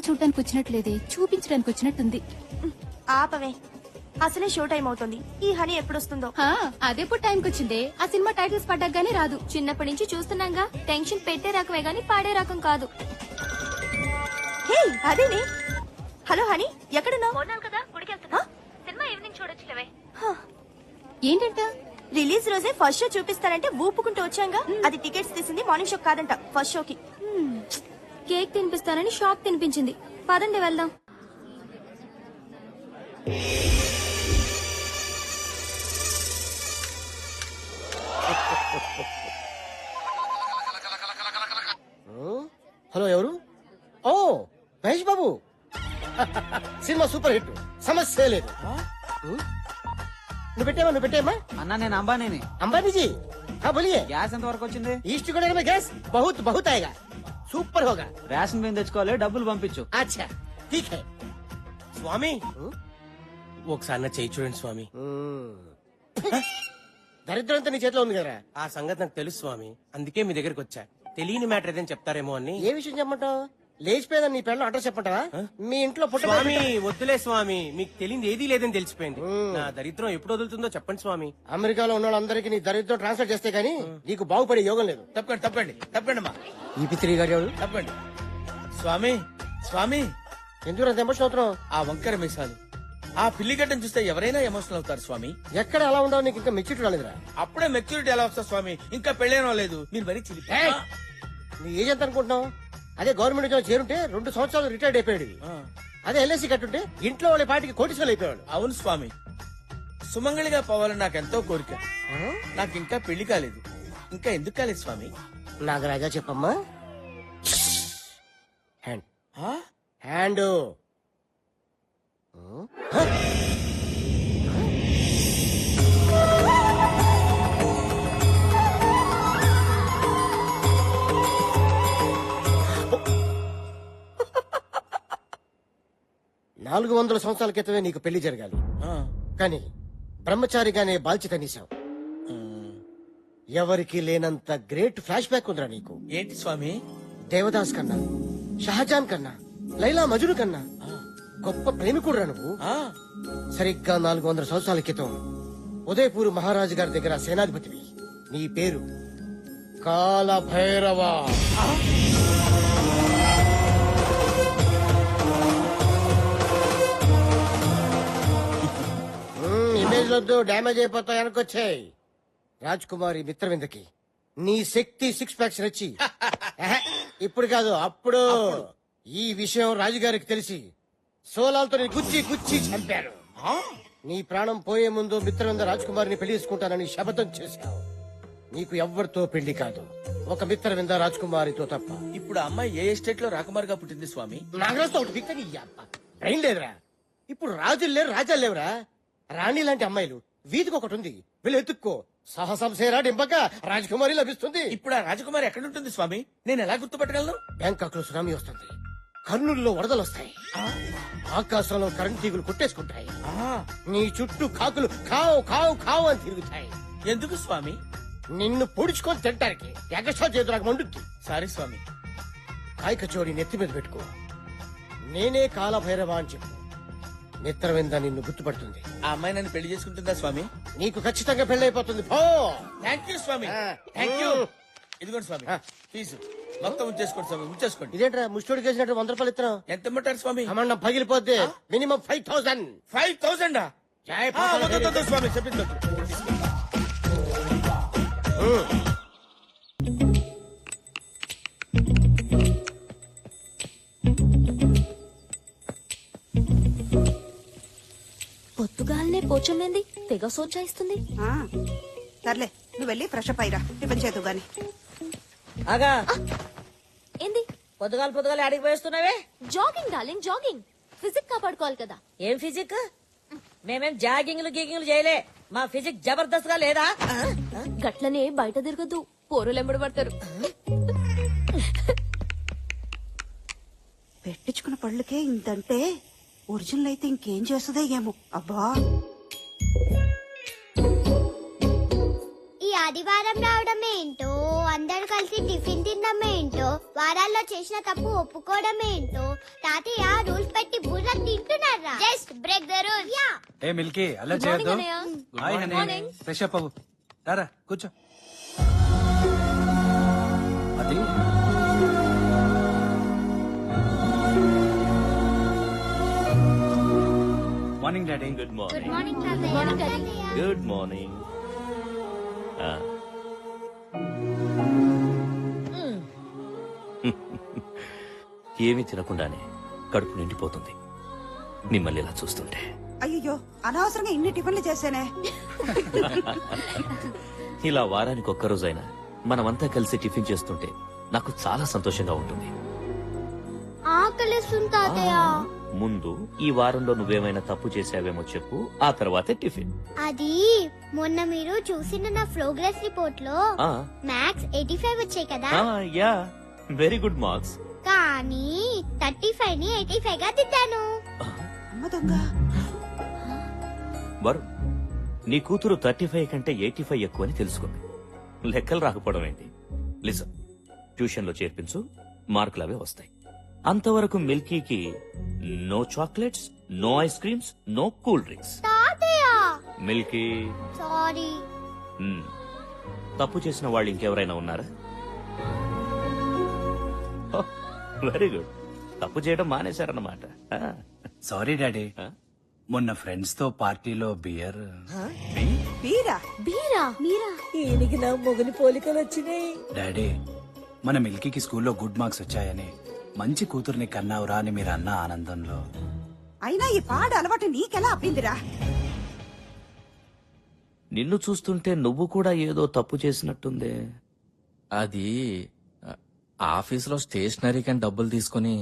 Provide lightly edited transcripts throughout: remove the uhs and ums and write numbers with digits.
చూడడానికి వచ్చినట్లేదే, చూపించడానికి వచ్చినట్టుంది. ఆపవే, అసలే షో టైం అవుతుంది. ఈ హనీ ఎప్పుడొస్తుందో. అదెప్పుడు టైంకి వచ్చిందే? ఆ సినిమా టైటిల్స్ పడ్డాగానే రాదు. చిన్నప్పటి నుంచి చూస్తున్నాగా. టెన్షన్ పెట్టే రకమే గాని పాడే రకం కాదు. హే అదేనే. హలో హనీ, ఎక్కడున్నావు? సినిమా ఈవినింగ్ చూడొచ్చులేవే. ఏంటంట? రిలీజ్ రోజే ఫస్ట్ షో చూపిస్తారంటే ఊపుకుంటూ వచ్చాంగా. అది టికెట్స్ తీసింది మార్నింగ్ షో కాదంట, ఫస్ట్ షోకి. కేక్ తినిపిస్తానని షాక్ తినిపించింది. పదండి వెళ్దాం. హలో, ఎవరు? ఓ Mahesh Babu. Cinema super hit, సమస్య లేదు. నువ్వు పెట్టేమ్మా. అన్నా నేను అంబానీని. अंबानी जी, हाँ बोलिए. గ్యాస్ ఎంత వరకు వచ్చింది? ईस्ट कोरिया में गैस बहुत बहुत आएगा, సూపర్ होगा. రేషన్ బియ్యం తెచ్చుకోవాలి, డబ్బులు పంపించు. अच्छा ठीक है. స్వామి ఒకసారి నా చేయి చూడండి స్వామి. దరిద్రంతో నీ చేతిలో ఉంది కదా. ఆ సంగతి నాకు తెలుసు స్వామి, అందుకే మీ దగ్గరికి వచ్చా. తెలియని మ్యాటర్ ఏదైనా చెప్తారేమో అని. ఏ విషయం చెప్పమంటావు? లేచిపోయేదని నీ పెళ్ళం అడ్రస్ చెప్పంటావా? మీ ఇంట్లో స్వామి వద్దులే స్వామి, మీకు తెలియదు ఏదీ లేదని తెలిసిపోయింది. నా దరిద్రం ఎప్పుడు వదులుతుందో చెప్పండి స్వామి. అమెరికాలో ఉన్న వాళ్ళందరికీ నీ దరిద్రం ట్రాన్స్ఫర్ చేస్తే గానీ నీకు బాగుపడే యోగం లేదు. తప్పకండి తప్పకండి తప్పకండి అమ్మా, ఈ పిత్రి గారు ఎవరు? తప్పకండి. స్వామి స్వామి, ఎందుకు అంత ఎమోషన్ అవుతున్నావు? ఆ వంకర మీసాలు, ఆ పిల్లిగడ్డను చూస్తే ఎవరైనా ఎమోషనల్ అవుతారు స్వామి. ఎక్కడ అలా ఉండవు? నీకు ఇంకా మెచ్యూరిటీ రాలేదురా. అప్పుడే మెచ్యూరిటీ ఎలా వస్తా స్వామి? ఇంకా పెళ్ళేనో లేదు, మీరు మరీ చిలి. నీ ఏజ్ ఎంత అనుకుంటున్నావు? అదే గవర్నమెంట్ ఉద్యోగం చేరుంటే 2 సంవత్సరాలు రిటైర్డ్ అయిపోయాడు. అదే ఎల్ఐసి కట్టుంటే ఇంట్లో వాళ్ళ పాటికి కోటీశ్వరులు అయిపోయాడు. అవును స్వామి, సుమంగళిగా పోవాలని నాకు ఎంతో కోరిక. నాకు ఇంకా పెళ్లి కాలేదు. ఇంకా ఎందుకు కాలేదు స్వామి? నాగరాజా చెప్పమ్మా. హ్యాండ్ ఆ? హ్యాండ్. 400 సంవత్సరాల క్రితమే నీకు పెళ్లి జరగాలి, ఆ. కానీ బ్రహ్మచారిగానే బాల్చి తనీసావు. ఎవరికి లేనంత గ్రేట్ ఫ్లాష్ బ్యాక్ ఉందిరా నీకు. ఏంటి స్వామి? దేవదాస్ కన్నా, షహజాన్ కన్నా, లైలా మజును కన్నా గొప్ప ప్రేమికుడురా నువ్వు. ఆ. సరిగ్గా 400 సంవత్సరాల క్రితం ఉదయపూర్ మహారాజు గారి దగ్గర సేనాధిపతివి. నీ పేరు కాలభైరవ. ఇమేజ్ వద్దు, డ్యామేజ్ అయిపోతాయి. వెనకొచ్చాయి. రాజ్ కుమారి మిత్రవిందకి నీ శక్తి 6 ప్యాక్స్ నచ్చి ఇప్పుడు కాదు అప్పుడు ఈ విషయం రాజుగారికి తెలిసి సోలాలతో నీ గుచ్చి గుచ్చి చంపారు. నీ ప్రాణం పోయే ముందు మిత్రవింద రాజ్ కుమారిని పెళ్లి చేసుకుంటానని శపథం చేశావు. నీకు ఎవ్వరితో పెళ్లి కాదు, ఒక మిత్రవింద రాజ్ కుమారితో తప్ప. ఇప్పుడు అమ్మాయి ఏ ఎస్టేట్ లో రాకుమారిగా పుట్టింది స్వామి? నాగరాజుతో ఒకటి దిక్కు బ్రెయిన్ లేదురా. ఇప్పుడు రాజులు లేరు, రాజాలు లేవురా. రాణి లాంటి అమ్మాయిలు వీధికి ఒకటి ఉంది, వీళ్ళు ఎత్తుక్కో. సాహసం సేరా డింపక రాజకుమారి లభిస్తుంది. ఇప్పుడు ఆ రాజకుమారి ఎక్కడుంటుంది స్వామి? నేను ఎలా గుర్తుపట్టగలను? బ్యాంకాక్ లో సునామీ వస్తుంది, కర్నూలులో వరదలు వస్తాయి, ఆకాశంలో కరెంట్ తీగులు కొట్టేసుకుంటాయి, నీ చుట్టూ కాకులు కావు కావు కావు అని తిరుగుతాయి. ఎందుకు స్వామి? నిన్ను పొడుచుకొని తింటానికి. ఎగస్ట్రా చేతులకు నాకు మండుద్ది. సారీ స్వామి. కాయక చోడి నెత్తి మీద పెట్టుకో. నేనే కాలభైరవ అని చెప్పు. మిత్రవింద నిన్ను గుర్తుపడుతుంది. ఆ అమ్మాయి నన్ను పెళ్లి చేసుకుంటుందా స్వామి? నీకు ఖచ్చితంగా పెళ్ళైపోతుంది. పో. థ్యాంక్ యూ స్వామి, థ్యాంక్ యూ. ఇదిగోండి స్వామి ఫీజు మొత్తం ఉంచేసుకోండి స్వామి, ఉంచేసుకోండి. ఇదేంట్రా ముష్టోడికి వేసినట్టు 100 రూపాయలు ఇస్తున్నావు? ఎంత ఇమ్మంటారు స్వామి? అమ్మండం పగిలిపోద్ది. మినిమం 5000. 5000 స్వామి చెప్పింది. పొద్దుగాలనే పోచమ్మేంది తెగ సోచాయిస్తుంది. సర్లే, నువ్వు వెళ్ళి ఫ్రెష్ అప్ అయ్యిరా, టిఫిన్ చేతు గాని. ఆగా ఏంది పొద్దుగాల ఆడికి పోయిస్తున్నావే? Jogging darling, jogging. ఫిజిక్ కాపాడుకోవాలి కదా. ఏం ఫిజిక్? మేమేం జాగింగ్లు గీగింగ్లు చేయలే. మా ఫిజిక్ జబర్దస్త్ గా లేదా? గట్లనే బయట తిరగద్దు, పోరులు ఎంబడి పడతారు. పెట్టించుకున్న పళ్ళకే ఇంతంటే ఒరిజినల్ అయితే ఇంకేం చేస్తుందో ఏమో. అబ్బా, ఈ ఆదివారం రావడం ఏంటో, అందరు కలిసి టిఫిన్ తినడం ఏంటో, వారాల్లో చేసిన తప్పు ఒప్పుకోవడం ఏంటో, తాతయ్య రూల్స్ పెట్టి బుర్ర తింటున్నారా just break the rule yeah A Milky అలా Good morning, చేయొద్దు అన్నయ్య. Hi Good morning. Honey fresh up అవ్వు రారా కూర్చో అది morning daddy good good morning morning తాతయ్య గుడ్ మార్నింగ్ ఏమీ తినకుండానే కడుపు నిండిపోతుంది మిమ్మల్ని ఇలా చూస్తుంటే. అయ్యో అనవసరంగా ఇన్ని టిఫిన్లు చేశానే. ఇలా వారానికి ఒక్కరోజైనా మనమంతా కలిసి టిఫిన్ చేస్తుంటే నాకు చాలా సంతోషంగా ఉంటుంది. ఆకలిస్తుంది తాతయ్య ముందు ఈ వారంలో నువ్వేమైనా తప్పు చేసావేమో చెప్పు, ఆ తర్వాతే టిఫిన్. అది మొన్న మీరు చూసిన నా ప్రోగ్రెస్ రిపోర్ట్ లో ఆ, మ్యాథ్స్ 85 వచ్చాయి కదా ఆ, యా వెరీ గుడ్ మార్క్స్. కానీ 35 ని 85 గా దిద్దాను అమ్మ దొంగ. వరు నీ కూతురు 35 కంటే 85 ఎక్కువని తెలుసుకుంది. లెక్కలు రాకపోవడం ఏంటి? లిసన్, ట్యూషన్ లో చేర్పించు, మార్కులు అవే వస్తాయి. అంతవరకు మిల్కీకి no chocolates, no ice creams, no cool drinks. తాతయ్య మిల్కీ, సారీ తప్పు చేసిన వాళ్ళు ఇంకెవరైనా ఉన్నారా? వెరీ గుడ్, తప్పు చేయడం మానేశారన్నమాట. సారీ డాడీ ఆ? మొన్న ఫ్రెండ్స్ తో పార్టీలో బియర్ బీరా బీరా మీరా ఈయనకి నా మొగలి పోలికలు వచ్చినాయి. డాడీ మన మిల్కీకి స్కూల్లో గుడ్ మార్క్స్ వచ్చాయని మంచి కూతుర్ని కన్నావురా అని మీరు అన్న ఆనందంలో అయినా ఈ పాడు అలవాటు నీకెలా అబ్బిందిరా? నిన్ను చూస్తుంటే నువ్వు కూడా ఏదో తప్పు చేసినట్టుందే. అది ఆఫీస్ లో స్టేషనరీ కని డబ్బులు తీసుకుని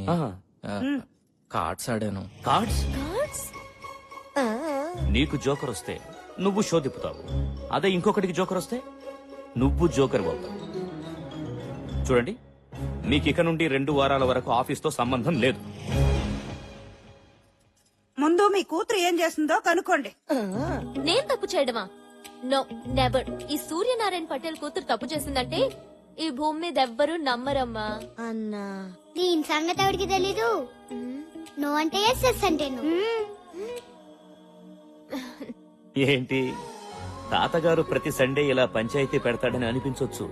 కార్డ్స్ ఆడాను. కార్డ్స్? నీకు జోకర్ వస్తే నువ్వు షో తిప్పుతావు, అదే ఇంకొకటికి జోకర్ వస్తే నువ్వు జోకర్ అవుతావు. చూడండి, మీకు ఇక నుండి 2 వారాల వరకు ఆఫీస్ తో సంబంధం లేదు. ముందు మీ కూతురు ఏం చేస్తుందో కనుక్కోండి. నేను తప్పు చేయడమా? No never. ఈ సూర్యనారాయణ పటేల్ కూతురు తప్పు చేసిందంటే ఈ భూమి మీద ఎవ్వరూ నమ్మరమ్మా. అన్నా దీని సంగతి ఎవరికి తెలీదు నో అంటే ఎస్ ఎస్ అంటే no. ఏంటి, తాతగారు ప్రతి సండే ఇలా పంచాయతీ పెడతాడని అనిపించొచ్చు,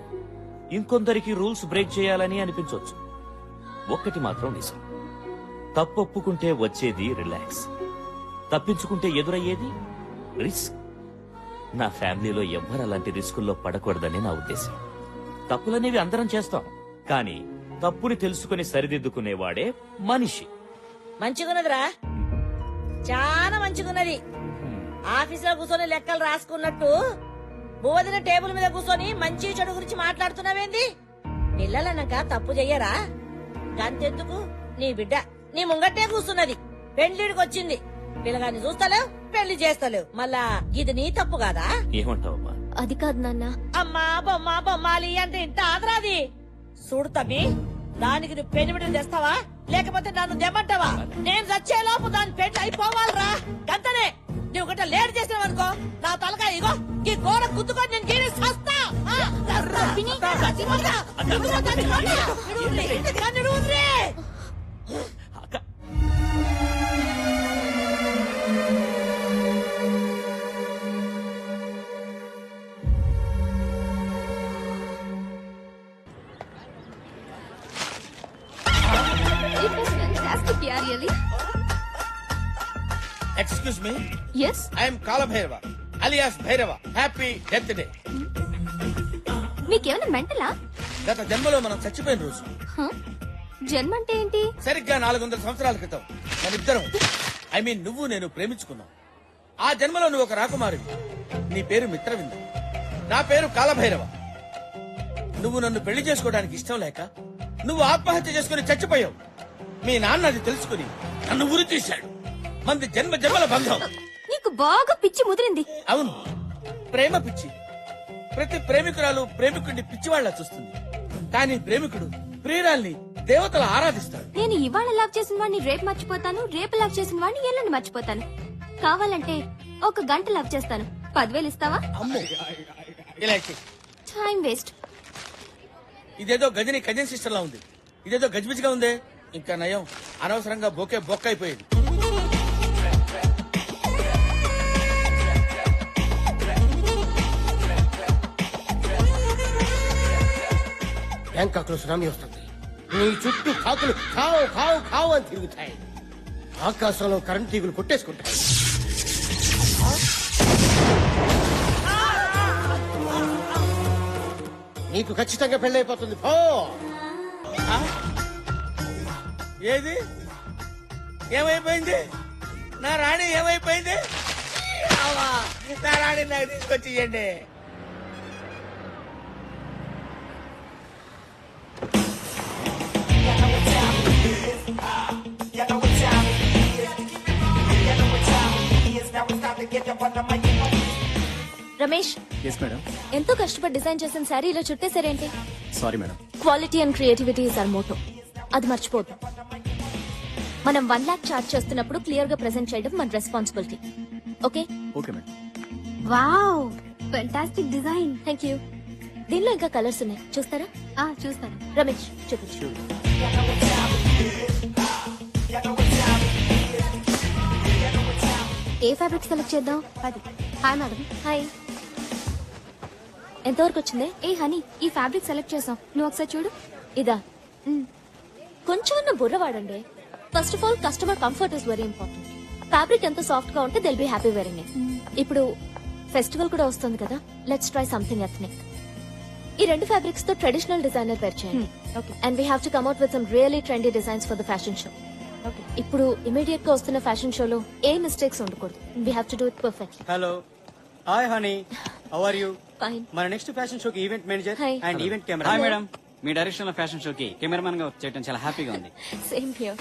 ఇంకొందరికి రూల్స్ బ్రేక్ చేయాలని అనిపించొచ్చు. ఒక్కటి మాత్రం నిజం, తప్పొప్పుకుంటే వచ్చేది రిలాక్స్, తప్పించుకుంటే ఎదురయ్యేది రిస్క్. నా ఫ్యామిలీలో ఎవ్వరు అలాంటి రిస్కుల్లో పడకూడదని నా ఉద్దేశం. తప్పులనేవి అందరం చేస్తాం, కానీ తప్పుని తెలుసుకుని సరిదిద్దుకునేవాడే మనిషి. మంచిగున్నదిరా, చాలా మంచిగున్నది. ఆఫీసులో కూర్చొని లెక్కలు రాసుకున్నట్టు బోధిన టేబుల్ మీద కూర్చొని మంచి చెడు గురించి మాట్లాడుతున్నావేంది? పిల్లలన్నాక తప్పు చెయ్యరా? గంతెందుకు, నీ బిడ్డ నీ ముంగట్టే కూర్చున్నది, పెళ్లిడికి వచ్చింది. పిల్లగాన్ని చూస్తలేవు, పెళ్లి చేస్తలేవు, మళ్ళా ఇది నీ తప్పు కాదా? ఏమంటావమ్మా? అది కాదు నాన్న. అమ్మా బొమ్మ బొమ్మాలి అంటే ఇంత ఆదరాది. చూడు తమ్మి, దానికి నువ్వు పెనిమిడిని తెస్తావా లేకపోతే నన్ను తెమ్మంటావా? నేను చచ్చేలోపు దాని పెళ్లి అయిపోవాలరా, గంతనే. నువ్వు గట్ట లేట్ చేసినావనుకో నా తలకాయ ఇగో ఈ గోడ గుద్దుకొని నేను గీరి సస్తా. It was fantastic, yeah, really. Excuse me, Yes. I'm Kalabhairava alias Bhairava. Happy death day. మీకేమైనా మెంటలా? గత జన్మలో మనం చచ్చిపోయిన రోజు, జన్మ అంటే ఏంటి? సరిగ్గా 400 సంవత్సరాల క్రితం మనిద్దరం, ఐ మీన్ నువ్వు నేను ప్రేమించుకున్నాం. ఆ జన్మలో నువ్వు ఒక రాకుమారివి, నీ పేరు మిత్రవింద, నా పేరు కాలభైరవ. నువ్వు నన్ను పెళ్లి చేసుకోవడానికి ఇష్టం లేక నువ్వు ఆత్మహత్య చేసుకుని చచ్చిపోయావు. మీ నాన్న అది తెలుసుకుని నన్ను ఉరి తీశాడు. మంది జన్మ జన్మల బంధం. నీకు బాగా పిచ్చి ముదిరింది. అవును, ప్రేమ పిచ్చి. ప్రతి ప్రేమికురాలు ప్రేమికుడిని పిచ్చివాళ్లా చూస్తుంది, కానీ ప్రేమికుడు ప్రియురాల్ని దేవతలు ఆరాధిస్తాడు. నేను ఇవాళ లవ్ చేసిన వాడిని రేపు మర్చిపోతాను, రేపు లవ్ చేసిన వాడిని ఎల్లుండి మర్చిపోతాను. కావాలంటే 1 గంట లవ్ చేస్తాను. 10,000 ఇస్తావా? అమ్మో, ఇలా చెయ్. Time waste. ఇదేదో గజని కజిన్ సిస్టర్ లా ఉంది, ఇదేదో గజిబిజిగా ఉంది. ఇంకా నయం అనవసరంగా బొకే బొక్క అయిపోయింది. బ్యాంకాక్ లో సునామీ వస్తుంది. నీ చుట్టూ కాకులు కావు కావు కావు అని తిరుగుతాయి. ఆకాశంలో కరెంట్ తీగులు కొట్టేసుకుంటాయి. నీకు ఖచ్చితంగా పెళ్ళైపోతుంది. పో. ఏది ఏమైపోయింది? నా రాణి ఏమైపోయింది? అవ్వా, నా రాణి నాకు తీసుకొచ్చి ఇయ్యండి. Ramesh, yes madam. ఎంతో కష్టపడి డిజైన్ చేసిన శారీ ఇలా చుట్టేసారేంటి? Sorry madam. Quality and creativity is our motto. అది మర్చిపోద్దు. మనం 1 lakh చార్జ్ చేస్తున్నప్పుడు క్లియర్ గా ప్రెజెంట్ చేయడం మన responsibility. Okay? Okay madam. Wow, fantastic design. Thank you. దీనిలో ఇంకా కలర్స్ ఉన్నాయి, చూస్తారా? చూస్తాను. రమేష్ చూపించు. ఏ ఫ్యాబ్రిక్ సెలెక్ట్ చేద్దాం? 10. Hi madam. హాయ్. ఎంతవరకు వచ్చింది? ఏ హనీ, ఈ ఫ్యాబ్రిక్ సెలెక్ట్ చేసాం, నువ్వు ఒకసారి చూడు. ఇదా? కొంచెం బుర్ర వాడండి. First of all customer comfort is very important. Fabric ఎంత సాఫ్ట్ గా ఉంటే will be happy wearing it. ఇప్పుడు ఫెస్టివల్ కూడా వస్తుంది కదా, లెట్స్ ట్రై సంథింగ్ ఎథ్నిక్. ఈ 2 ఫ్యాబ్రిక్స్ తో ట్రెడిషనల్ డిజైనర్ పేర్ చేయండి. And we have to come out with some really trendy designs for the fashion show. ఇప్పుడు ఇమీడియట్ గా వస్తున్న ఫ్యాషన్ షోలో ఏ మిస్టేక్స్ ఉండకూడదు. We have to do it perfectly. Hello, hi honey, how are you? Fine. మన next fashion షోకి event manager Hi. And event camera. Hi madam, మీ direction లో ఫ్యాషన్ షోకి కెమెరామన్ గా చేయడం చాలా హ్యాపీగా ఉంది. Same here.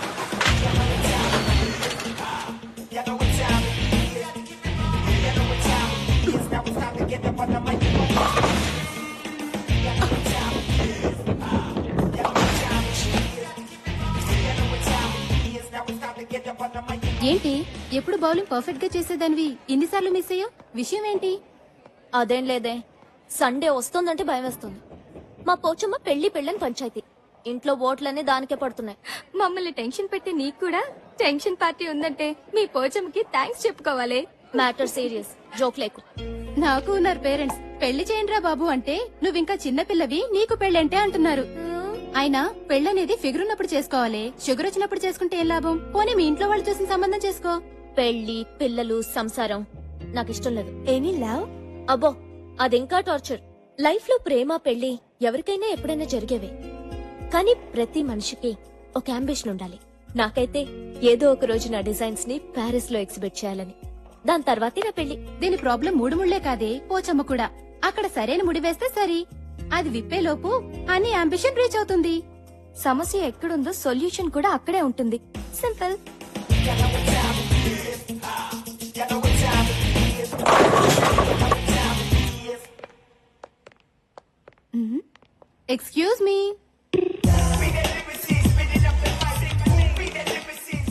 ఏంటి, ఎప్పుడు బౌలింగ్ పర్ఫెక్ట్ గా చేసేదానివి ఇన్నిసార్లు మిస్ అయ్యో, విషయం ఏంటి? అదేం లేదే, సండే వస్తుందంటే భయం వేస్తుంది. మా పోచమ్మ పెళ్లని పంచాయతీ. ఇంట్లో ఓట్లన్నీ దానికే పడుతున్నాయి. మమ్మల్ని టెన్షన్ పెట్టి నీకు కూడా టెన్షన్ పార్టీ ఉందంటే మీ పోచమ్మకి థ్యాంక్స్ చెప్పుకోవాలి. మ్యాటర్ సీరియస్, జోక్ లేకు. నాకు ఉన్నారు పేరెంట్స్, పెళ్లి చేయండిరా బాబు అంటే నువ్వింకా చిన్నపిల్లవి, నీకు పెళ్ళంటే అంటున్నారు. అయినా పెళ్ళనేది ఫిగర్ ఉన్నప్పుడు చేసుకోవాలి, షుగర్ వచ్చినప్పుడు చేసుకుంటే ఏం లాభం? పోనీ మీ ఇంట్లో వాళ్ళు చూసిన సంబంధం చేసుకో. పెళ్లి, పిల్లలు, సంసారం నాకు ఇష్టం లేదు. Any love? అబ్బో, అదింకా టార్చర్. లైఫ్ లో ప్రేమ, పెళ్లి ఎవరికైనా ఎప్పుడైనా జరిగేవే. కానీ ప్రతి మనిషికి ఒక అంబిషన్ ఉండాలి. నాకైతే ఏదో ఒక రోజు నా డిజైన్స్ ని ప్యారిస్ లో ఎగ్జిబిట్ చేయాలని. దాని తర్వాతే నా పెళ్లి. దీని ప్రాబ్లం 3 ముళ్లే కాదే, పోచమ్మ కూడా. అక్కడ సరైన ముడి వేస్తే సరి, అది విప్పేలోపు అన్ని అంబిషన్ రీచ్ అవుతుంది. సమస్య ఎక్కడుందో సొల్యూషన్ కూడా అక్కడే ఉంటుంది. Simple. Excuse me.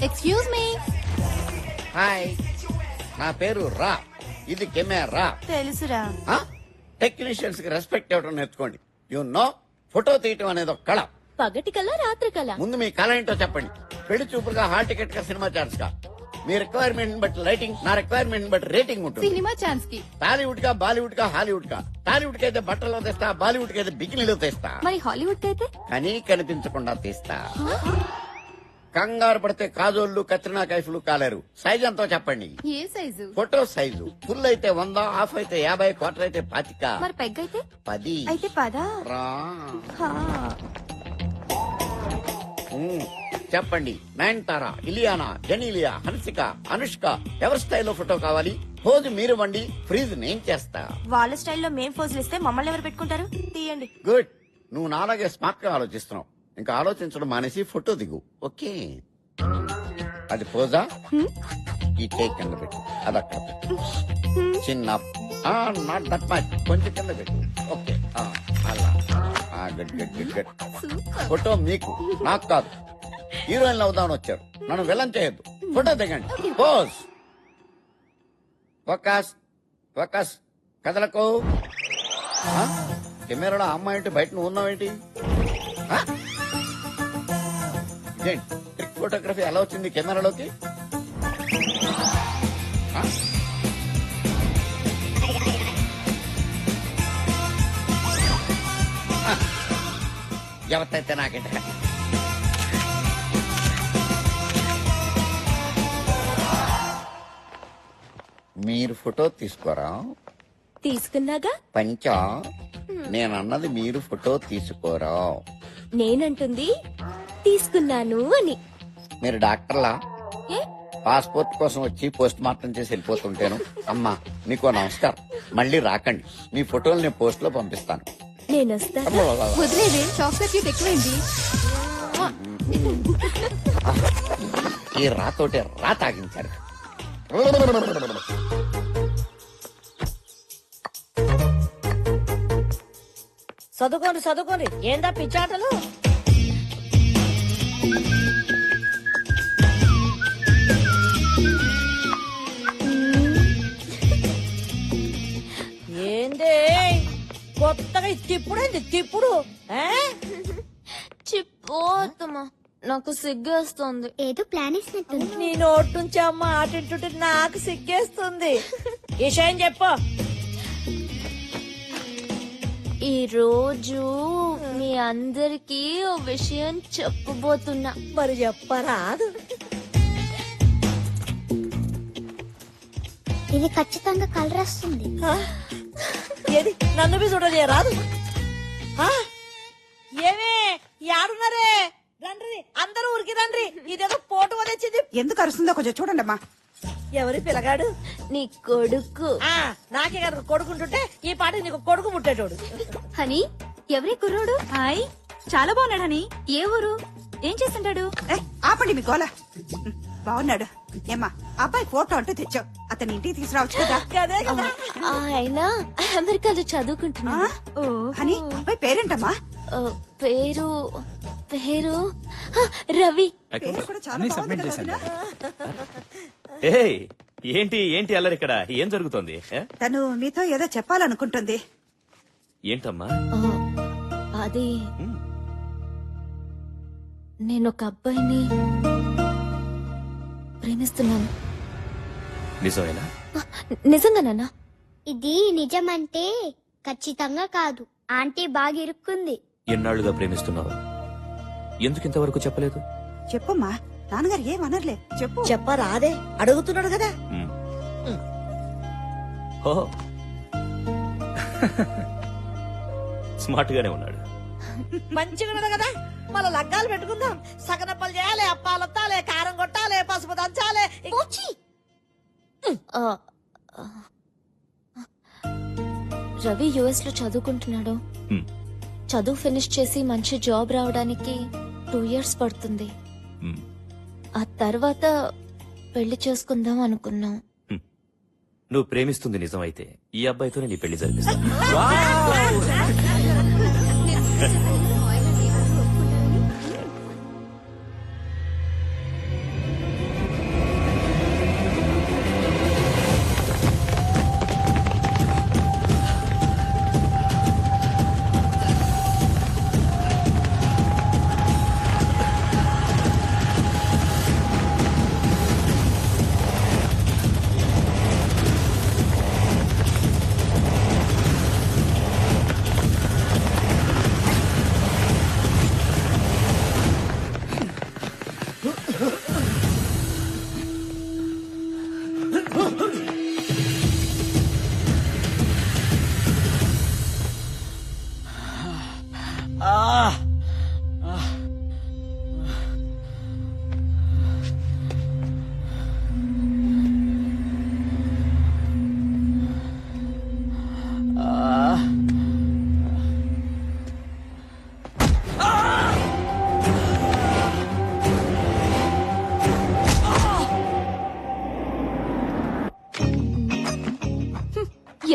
Excuse me. Hi, నా పేరు రా. ఇది కెమెరా. తెలుసురా. టెక్నీషియన్స్ కి రెస్పెక్ట్ ఇవ్వడం నేర్చుకోండి. యు నో, ఫోటో తీయటం అనేది ఒక కళ. పగటి కళ, రాత్రి కళ. ముందు మీ కళ ఏంటో చెప్పండి. పెళ్లి చూపులుగా, హాల్ టికెట్ గా, సినిమా ఛాన్స్ గా. మీ రిక్వైర్మెంట్ బట్టి లైటింగ్, నా రిక్వైర్మెంట్ బట్టి రేటింగ్ ఉంటుంది. సినిమా ఛాన్స్ కి టాలీవుడ్ గా, బాలీవుడ్ గా, హాలీవుడ్ గా. టాలీవుడ్ కి అయితే బట్టల్లో తెస్తా, బాలీవుడ్ కి అయితే బికినీలో తెస్తా. మరి హాలీవుడ్ అయితే కానీ కనిపించకుండా తీస్తా. కంగారు పడితే కాజోళ్లు, కత్రినా కైఫ్లు కాలేరు. సైజ్ ఎంతో చెప్పండి. ఏ సైజు? Photo size. ఫుల్ అయితే 100, హాఫ్ అయితే 50, క్వార్టర్ అయితే 25. మరి పెగ్ అయితే 10. అయితే 10. రా. చెప్పండి. నయనతార, ఇలియానా, జెనీలియా, హన్సిక, అనుష్క ఎవరి స్టైల్లో ఫోటో కావాలి? పోజు మీరు వండి, ఫ్రీజ్ నేను చేస్తా. వాళ్ళ స్టైల్లో మేం ఫోజులు ఇస్తే మమ్మల్ని ఎవరు పెట్టుకుంటారు? తీయండి. గుడ్. నువ్వు నాలాగే స్మార్ట్ గా ఆలోచిస్తున్నావు. ఇంకా ఆలోచించడం మానేసి ఫోటో దిగు. ఓకే, అది పోజా. ఈ టేక్ కింద పెట్టు, అది అక్కడ పెట్టు. చిన్న నాట్ దట్ మచ్, కొంచెం కింద పెట్టు. ఓకే, అలా. Good good good good. Photo మీకు, నాకు కాదు. హీరోయిన్ అవుదామని వచ్చారు, నన్ను విలన్ చేయొద్దు. ఫోటో దిగండి. పోజ్. Focus focus. కదలకు. కెమెరాలో అమ్మాయి అంటే బయట నువ్వు ఉన్నావేంటి? ట్రిక్ ఫోటోగ్రఫీ ఎలా వచ్చింది కెమెరాలోకి? ఆ? ఆ. ఎవరితైతే నాకంటే మీరు ఫోటో తీసుకోరా? తీసుకున్నాగా. పంచా నేనన్నది మీరు ఫోటో తీసుకోరా. నేనంటుంది తీసుకున్నాను అని. మీరు డాక్టర్లా? ఏ? పాస్పోర్ట్ కోసం వచ్చి పోస్ట్ మార్టం చేసి వెళ్ళిపోతుంటాను. అమ్మా నీకో నమస్కారం, మళ్ళీ రాకండి. మీ ఫోటోలు నేను పోస్ట్ లో పంపిస్తాను. నేనొస్తా. వదిలేదే చాక్లెట్ ఎక్కువైంది. ఈ రాతోటే రా తాగించారు. చదువుకోండి ఏందా పిచ్చాటలు? ఏందే కొత్తగా తిప్పుడు ఆ? చిపోతమ్మా, నాకు సిగ్గేస్తుంది. ఏదో ప్లాన్ వేసినట్టుంది. నీ నోటి నుంచి అమ్మ ఆటింటుంటే నాకు సిగ్గేస్తుంది. విషయం చెప్పు. ఈ రోజు మీ అందరికి ఓ విషయం చెప్పబోతున్నా. మరి చెప్పరాదు. ఇది ఖచ్చితంగా కలర్ వస్తుంది. ఆ? ఏది నన్ను బి చూడలే రాదు. ఆ? ఏమే యాడున్నారే? రండ్రి అందరూ ఊరికి రండ్రి. ఇదేదో పోటు వదిలించింది. ఎందుకు అరుస్తుందో కొంచెం చూడండి అమ్మా. ఎవరి పిల్లగాడు? నీ కొడుకు. ఆ నాకే కనుక కొడుకుంటుంటే ఈ పాట నీకు కొడుకు ముట్టేటోడు. హనీ ఎవరి కుర్రోడు? హాయ్ చాలా బాగున్నాడు హనీ. ఏ ఊరు? ఏం చేస్తుంటాడు? ఆపండి మీ గోల. బాగున్నాడు. ఏమ్మా అబ్బాయి ఫోటో అంటూ తెచ్చావు, అతని ఇంటికి తీసుకురావచ్చు కదా. అదే కదా. ఆయన అమెరికాలో చదువుకుంటున్నా. అని అబ్బాయి పేరేంటమ్మా? పేరు పేరు రవి. పేరు కూడా చాలా అన్ని బాగుంది సబ్మిట్ కదా చేశాను. వదినా? ఏయ్, ఏంటి అల్లరి ఇక్కడ? ఏం జరుగుతోంది? తను నీతో ఏదో చెప్పాలనుకుంటుంది. ఏంటమ్మా? అది నేను ఒక అబ్బాయిని ప్రేమిస్తున్నాను. నిజమేనా? నిజంగానా? ఇది నిజమంటే ఖచ్చితంగా కాదు. ఆంటీ బాగా ఇరుక్కుంది. ఎన్నాళ్లుగా ప్రేమిస్తున్నావు? ఎందుకు ఇంతవరకు చెప్పలేదు? చెప్పమ్మా, నాన్నగారు ఏమనర్లే, చెప్పు. చెప్పరాదే అడుగుతున్నాడు కదా. ఓహో, స్మార్ట్ గానే ఉన్నాడు. మంచిగా ఉన్నది కదా. మళ్ళా లగ్గాలు పెట్టుకుందాం. సగనప్పలు చేయాలి, అప్పాలొత్తాలి, కారం కొట్టాలి, పసుపు దంచాలి. రవి యుఎస్ లో చదువుకుంటున్నాడు. హ్మ్. చదువు ఫినిష్ చేసి మంచి జాబ్ రావడానికి 2 years పడుతుంది. హ్మ్. ఆ తర్వాత పెళ్లి చేసుకుందాం అనుకున్నాం. నువ్వు ప్రేమిస్తుంది నిజమైతే ఈ అబ్బాయితోనే నీ పెళ్లి జరిపిస్తా.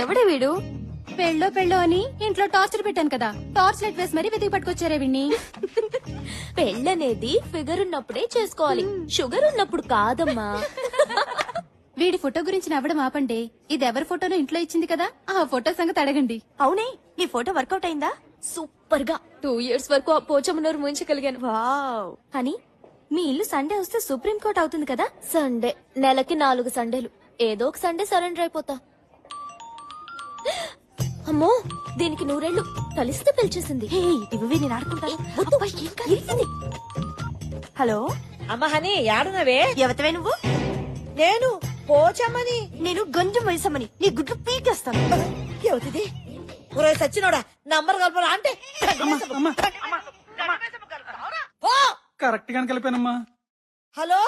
ఎవడే వీడు? పెళ్ళో అని ఇంట్లో టార్చర్ పెట్టాను కదా, టార్చ్ లైట్ వేసి మరీ వెతికి పట్టుకొచ్చారే వీడిని. పెళ్ళనేది ఫిగర్ ఉన్నప్పుడే చేసుకోవాలి, షుగర్ ఉన్నప్పుడు కాదమ్మా. వీడి ఫోటో గురించి నవ్వడం ఆపండి. ఇది ఎవరి ఫోటోనో ఇంట్లో ఇచ్చింది కదా, ఆ ఫోటో సంగతి అడగండి. అవునే, నీ ఫోటో వర్కౌట్ అయిందా? సూపర్ గా 2 years వరకు ఆ పోచమ్మనూరు ముంచగలిగాను. అని మీ ఇల్లు సండే వస్తే సుప్రీం కోర్ట్ అవుతుంది కదా. సండే నెలకి 4 సండేలు, ఏదో ఒక సండే సరెండర్ అయిపోతా. అమ్మో దీనికి 100 కలిస్తే పిలిచేసింది. ఇవి నేను ఆడుకుంటాను. హలో అమ్మ హని యాడునవే? ఎవతవే నువ్వు? నేను పోచమ్మని. నేను గంజం వయసమ్మని, నీ గుడ్లు పీకేస్తాను. ఏమిటిది? ఒరే సచ్చినోడా, నంబర్ కలపరా అంటే పో. కరెక్ట్ గానే కలిపానమ్మా. హలో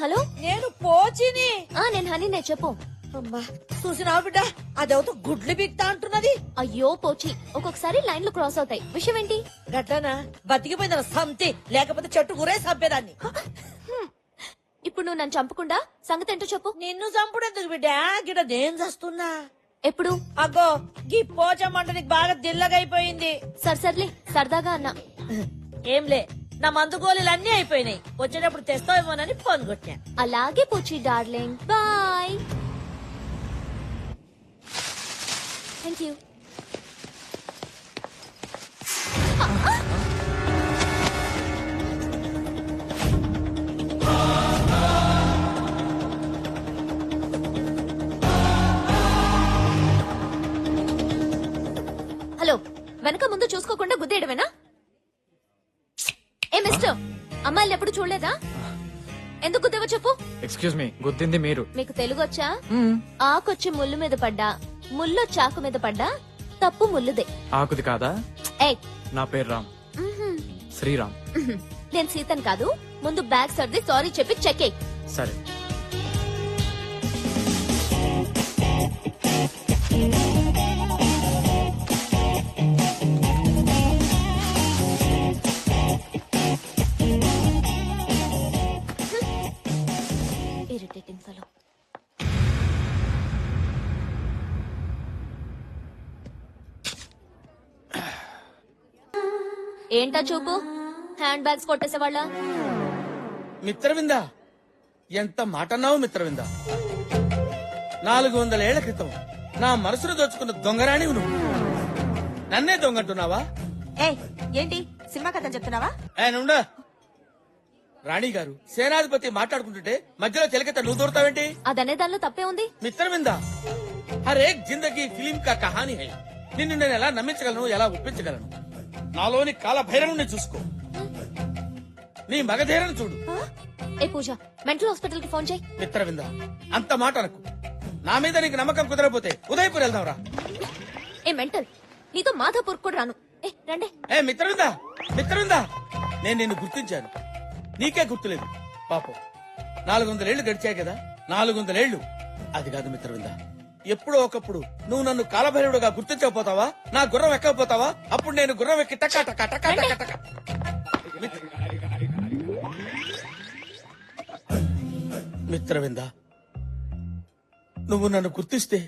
హలో నేను పోచిని. నేను హనీనే, చెప్పు. అమ్మా చూసినావు బిడ్డ, అదేవతో గుడ్లు బిక్తా అంటున్నది. అయ్యో పోచి, ఒక్కొక్కసారి లైన్లు క్రాస్ అవుతాయి. విషయం ఏంటి? గట్లనా? బతికిపోయిందన్న సంతి, లేకపోతే చెట్టు గురే చంపేదాన్ని. ఇప్పుడు నువ్వు నన్ను చంపకుండా సంగతి ఏంటో చెప్పు. నిన్ను చంపుడెందుకు బిడ్డ, గిడ నేను చస్తున్నా. ఎప్పుడు? అగ్గో గీ పోచమ్మంట నీకు బాగా దిల్లగైపోయింది. సర్లే సరదాగా అన్నా. ఏంలే, నా మందు గోళీలు అన్ని అయిపోయినాయి. వచ్చేటప్పుడు తెస్తావేమోనని ఫోన్ కొట్టా. అలాగే పోచి darling, bye. Thank you. Hello, వెనక ముందు చూసుకోకుండా గుద్దేయడమేనా? ఏ మిస్టర్, అమ్మాయిలు ఎప్పుడు చూడలేదా? ఎందుకు గుద్దేవో చెప్పు. ఎక్స్క్యూజ్ మీ, గుద్దింది మీరు. మీకు తెలుగు వచ్చా? ఆకొచ్చి ముళ్ళు మీద పడ్డా, ముల్లో చాకు మీద పడ్డా తప్పు ముల్లుదే. ఆకుది కాదా? ఏయ్, నా పేరు రామ్, శ్రీరామ్. నేను సీతన్ కాదు. ముందు బ్యాగ్ సర్ది సారీ చెప్పి చెక్ ఎయ్. సరే. Irritating fellow. ఏంటా చూపు? Hand bags కొట్టేసేవాళ్ళ? మిత్రవింద, ఎంత మాటన్నావు మిత్రవింద. 400 ఏళ్ల క్రితం నా మనసును దోచుకున్న దొంగరాణి నువ్వు నన్నే దొంగంటున్నావా? ఏంటి సినిమా కథ చెప్తున్నావా? నుండా రాణి గారు, సేనాధిపతి మాట్లాడుకుంటుంటే మధ్యలో చెలకెత్త నువ్వు దూరతావేంటి? అదనే దానిలో తప్పే ఉంది. మిత్రవింద, హరే జిందగీ ఫిలిం కా కహానీ హై. నిన్ను నేను ఎలా నమ్మించగలను, ఎలా ఒప్పించగలను? నాలోని కాలభైరవుని చూసుకో, నీ మగధీరను చూడు. ఏ పూజ, మెంటల్ హాస్పిటల్ కి ఫోన్ చేయి. మిత్రవింద, అంత మాట అనకు. నా మీద నీకు నమ్మకం కుదరకపోతే ఉదయపూర్ వెళ్దాంరా. ఏ మెంటల్, నీతో మాధాపూర్ కూడా రాను. రండి. ఏ మిత్రవింద, మిత్రవింద, నేను నిన్ను గుర్తించాను, నీకే గుర్తులేదు. పాపం 400 ఏళ్లు గడిచాయి కదా. 400 ఏళ్లు అది కాదు మిత్రవింద. ఎప్పుడో ఒకప్పుడు నువ్వు నన్ను కాలభైరవుడుగా గుర్తించకపోతావా? నా గుర్రం ఎక్కకపోతావా? అప్పుడు నేను గుర్రం ఎక్కి టకా టకా టకా టకా టకా. మిత్రవింద, నువ్వు నన్ను గుర్తిస్తే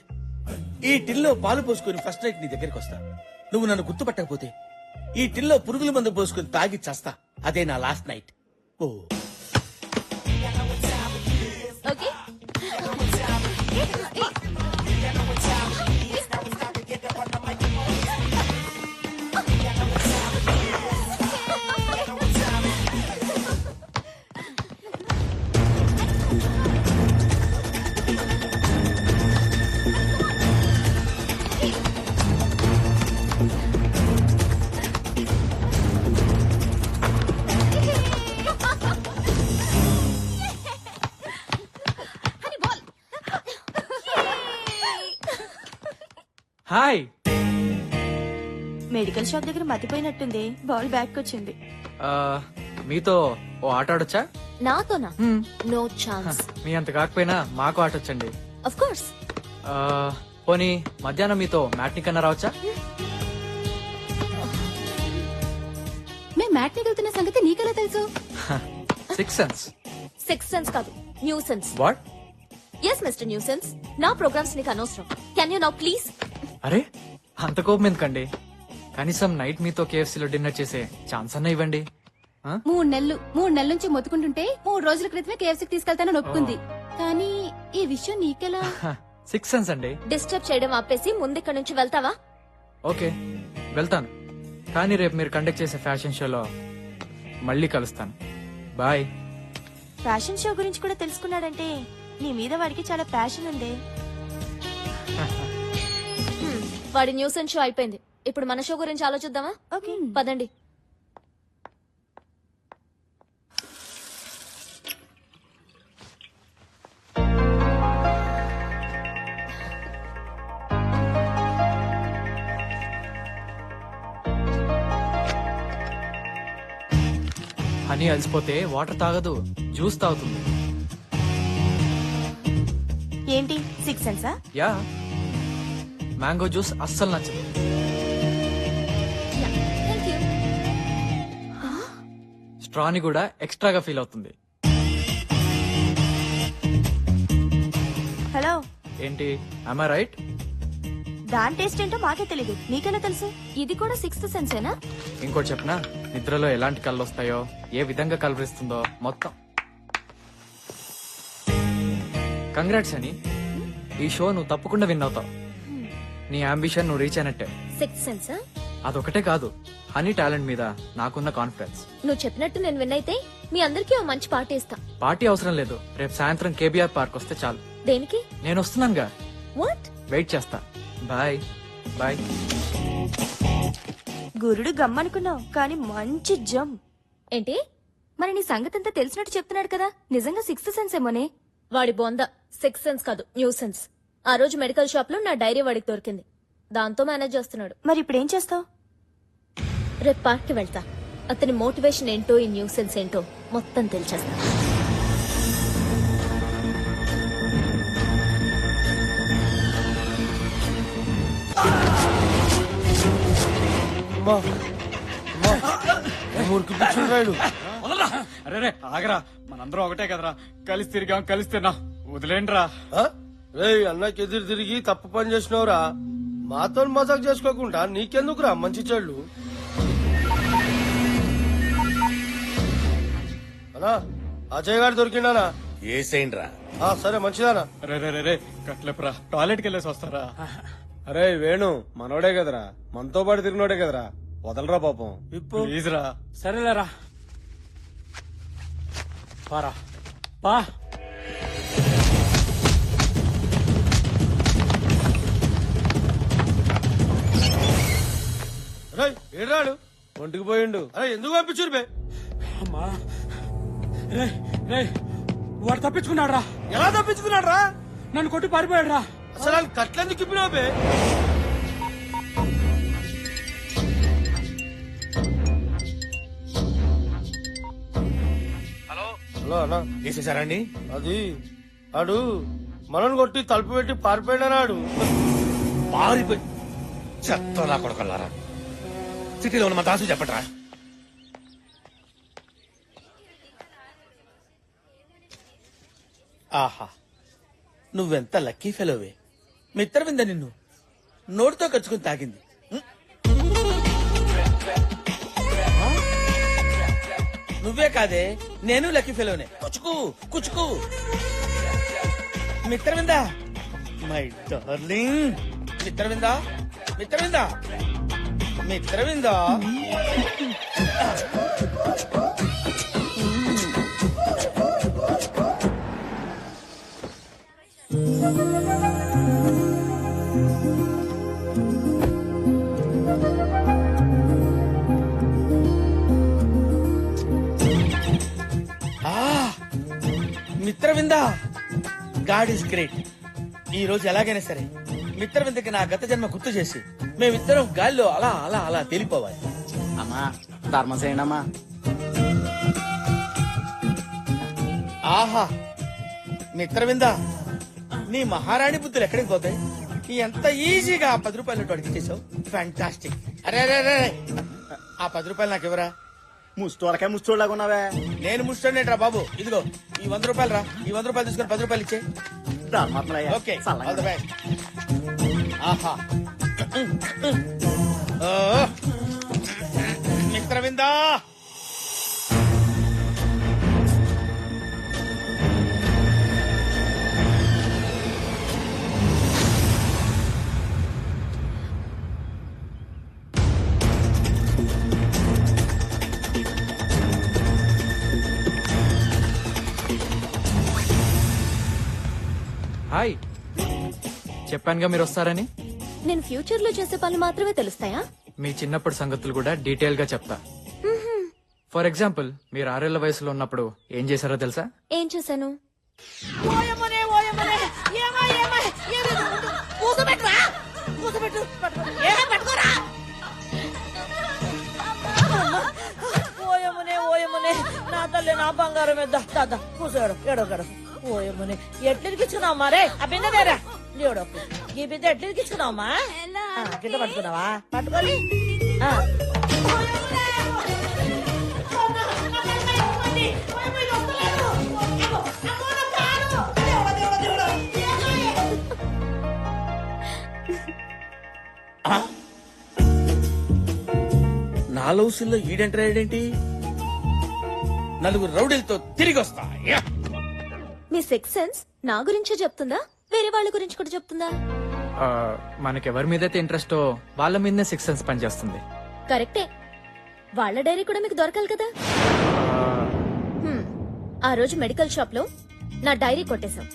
ఈ టిల్లో పాలు పోసుకుని ఫస్ట్ నైట్ నీ దగ్గరికి వస్తా. నువ్వు నన్ను గుర్తుపట్టకపోతే ఈ టిల్లో పురుగుల మందు పోసుకుని తాగి చేస్తా. అదే నా లాస్ట్ నైట్. ఓ ఓకే. హాయ్. మెడికల్ షాప్ దగ్గర మతిపోయినట్టుంది, బాల్ బ్యాక్ వచ్చింది. మీతో ఓ ఆట ఆడొచ్చా? నాతోనా? No chance. మీ అంత కాకపోయినా మాకు ఆటొచ్చండి. Of course. పోనీ మధ్యాహ్నం మీతో మ్యాట్ని కన్నా రావచ్చా? మేము మ్యాట్ని వెళ్తున్న సంగతి నీకెలా తెలుసు? 6 సెన్స్. 6 సెన్స్ కాదు, new sense. What? Yes mister new sense, నా ప్రోగ్రామ్స్ నీకు అనవసరం. Can you now please? అరే అంత కోపం ఎందుకండి? కనీసం నైట్ మీతో కేఎఫ్సీలో డిన్నర్ చేసే ఛాన్స్ అన్న ఇవ్వండి. 3 నెలల నుంచి మొత్తుకుంటుంటే 3 రోజుల క్రితమే కేఎఫ్సీకి తీసుకెళ్తానని ఒప్పుకుంది. కానీ ఈ విషయం నీకెలా? 6 సెన్స్ అండి. డిస్టర్బ్ చేయడం ఆపేసి ముందిక్కడి నుంచి వెళ్తావా? ఓకే వెళ్తాను, కానీ రేపు మీరు కండక్ట్ చేసే ఫ్యాషన్ షోలో మళ్ళీ కలుస్తాను. బాయ్. ఫ్యాషన్ షో గురించి కూడా తెలుసుకున్నాడంటే నీ మీద వాడికి చాలా ప్యాషన్ ఉంది. వాడి న్యూస్ అండ్ షో అయిపోయింది. ఇప్పుడు మన షో గురించి ఆలోచిద్దామా? ఓకే పదండి. హనీ అలసిపోతే వాటర్ తాగదు, జ్యూస్ తాగుతుంది. ఏంటి 6 సెన్సా? యా, మ్యాంగో జ్యూస్ అస్సలు నచ్చదు. స్ట్రాని కూడా ఎక్స్ట్రాగా ఫీల్ అవుతుంది. హలో, ఏంటి, am I రైట్? దాని టేస్ట్ ఏంటో మాకే తెలీదు, నీకెలా తెలుసు? ఇది కూడా 6th సెన్సేనా? ఇంకోటి చెప్పనా, నిద్రలో ఎలాంటి కళ్ళు వస్తాయో, ఏ విధంగా కలవరిస్తుందో మొత్తం. కంగ్రాట్స్ అని, ఈ షో నువ్వు తప్పకుండా విన్ అవుతావు. నీ అంబిషన్ నువ్వు రీచ్ అయినట్టే. 6th సెన్సా? అదొకటే కాదు, హనీ టాలెంట్ మీద నాకున్న కాన్ఫిడెన్స్. నువ్వు చెప్పినట్టు నేను విన్ అయితే మీ అందరికీ ఓ మంచి పార్టీ ఇస్తా. పార్టీ అవసరం లేదు, రేపు సాయంత్రం కేబీఆర్ పార్క్ వస్తే చాలు. దేనికి? నేను వస్తున్నానుగా, వాట్? వెయిట్ చేస్తా. Bye bye. గురుడు గమ్మనుకున్నావు కానీ మంచి జమ్. ఏంటి మరి నీ సంగతి అంతా తెలిసినట్టు చెప్తున్నాడు కదా, నిజంగా 6th సెన్స్ ఏమోనే? వాడి బొంద 6th సెన్స్ కాదు, న్యూ సెన్స్. ఆ రోజు మెడికల్ షాప్ లో నా డైరీ వాడికి దొరికింది, దాంతో మేనేజ్ చేస్తున్నాడు. మరి ఇప్పుడు ఏం చేస్తావు? రేపు పార్క్ కి వెళ్తా, అతని మోటివేషన్ ఏంటో ఈ న్యూ సెన్స్ ఏంటో మొత్తం తెలిచేస్తా. అరే ఆగరా, మనందరం ఒకటే కదరా, కలిసి తిరిగాం కలిసి తిన్నాం, వదిలేండ్రా. రే అన్నకి ఎదురు తిరిగి తప్పు పని చేసినవురా, మాతో మజాక్ చేసుకోకుండా నీకెందుకురా మంచి చెళ్ళు. అన్నా అజయ్ గారు దొరికిండానా? ఏసేండ్రా. సరే మంచిదానా. రే రే రే రే కట్లేపురా, టాయిలెట్ కి వెళ్ళేసి వస్తారా? అరే వేణు మనోడే కదరా, మనతో పాటు తిరిగినోడే కదరా, వదలరా పాపం. ప్లీజ్ రా. సరేలేరా, పారా పా. రే ఏడాడు ఒంటికి పోయిండు. అరే ఎందుకు పంపించురు బే? అమ్మా రే రే, వాడు తప్పించుకున్నాడు రా. ఎలా తప్పించుకున్నాడు రా? నన్ను కొట్టి పారిపోయాడు రా. అసలు ఆయన కట్లెందుకు ఇప్పినావు బే? హలో అన్నా, వేసేసారండి? అది ఆడు మనల్ని కొట్టి తలుపు పెట్టి పారిపోయినాడు. పారిపోయి చెత్తలా కొడకల్లారా. సిటీలో ఉన్న మా దాసు చెప్పట్రా. ఆహా, నువ్వెంత లక్కీ ఫెలోవే. మిత్రవింద నిన్ను నోటితో కచ్చుకుని తాగింది. నువ్వే కాదే, నేను లక్కీ ఫెలోనే. కుచుకు కుచుకు. Mitravinda, my darling. Mitravinda, Mitravinda, Mitravinda. Mitravinda, God is great. ఈ రోజు ఎలాగైనా సరే మిత్రవిందకి నా గత జన్మ గుర్తు చేసి మేమిద్దరం గాల్లో అలా అలా అలా తేలిపోవాలి. అమ్మా ధర్మం చేయండి అమ్మా. ఆహా, మిత్రవింద, నీ మహారాణి బుద్ధులు ఎక్కడికి పోతాయి? ఎంత ఈజీగా ఆ 10 రూపాయలు అడిగి చేసావు. ఫ్యాంటాస్టిక్. అరే అరే అరే, ఆ 10 రూపాయలు నాకు ఇవ్వరా. ముష్టోళ్ళకే ముష్టోళ్ళగా ఉన్నావే. నేను ముష్టోనేట్రా బాబు. ఇదిగో ఈ 100 రూపాయలు రా. ఈ 100 రూపాయలు తీసుకొని 10 రూపాయలు ఇచ్చే. Okay, all the best. ఆహా, ఓ, మిత్రవిందా. హాయ్. చెప్పానుగా మీరు వస్తారని. నేను ఫ్యూచర్ లో చేసే పనులు మాత్రమే తెలుస్తాయా? మీ చిన్నప్పటి సంగతులు కూడా డీటెయిల్ గా చెప్తా. ఫర్ ఎగ్జాంపుల్, మీరు 6 ఏళ్ల వయసులో ఉన్నప్పుడు ఏం చేశారో తెలుసా? ఏం చేశాను? ఓయమ్మనే ఓయమ్మనే ఏమా ఏమా కూసబెట్టురా కూసబెట్టు పట్టుకోరా ఓయమ్మనే ఓయమ్మనే నా తల్లి నా బంగారం మీద దాదా కూసాడు ఎడగడు ఓయమ్మనే ఎట్లిరికిచ్చుకున్నావు మరే ఆ బిందెరా లేడొక్కు ఈ బిందె ఎట్లిరికిచ్చుకున్నావమ్మా కింద పట్టుకున్నావా పట్టుకోని నా లౌసుల్లో ఈడెంటరాడేంటి? నలుగురు రౌడీలతో తిరిగి వస్తా. యా! మీ సిక్స్ సెన్స్ నా గురించే చెప్తుందా, వేరే వాళ్ళ గురించి కూడా చెప్తుందా? మనకెవరి మీదైతే ఇంట్రెస్టో వాళ్ళ మీదనే 6 సెన్స్ పనిచేస్తుంది. కరెక్టే. వాళ్ళ డైరీ కూడా మీకు దొరకాలి కదా. ఆ రోజు మెడికల్ షాప్ లో నా డైరీ కొట్టేశాం.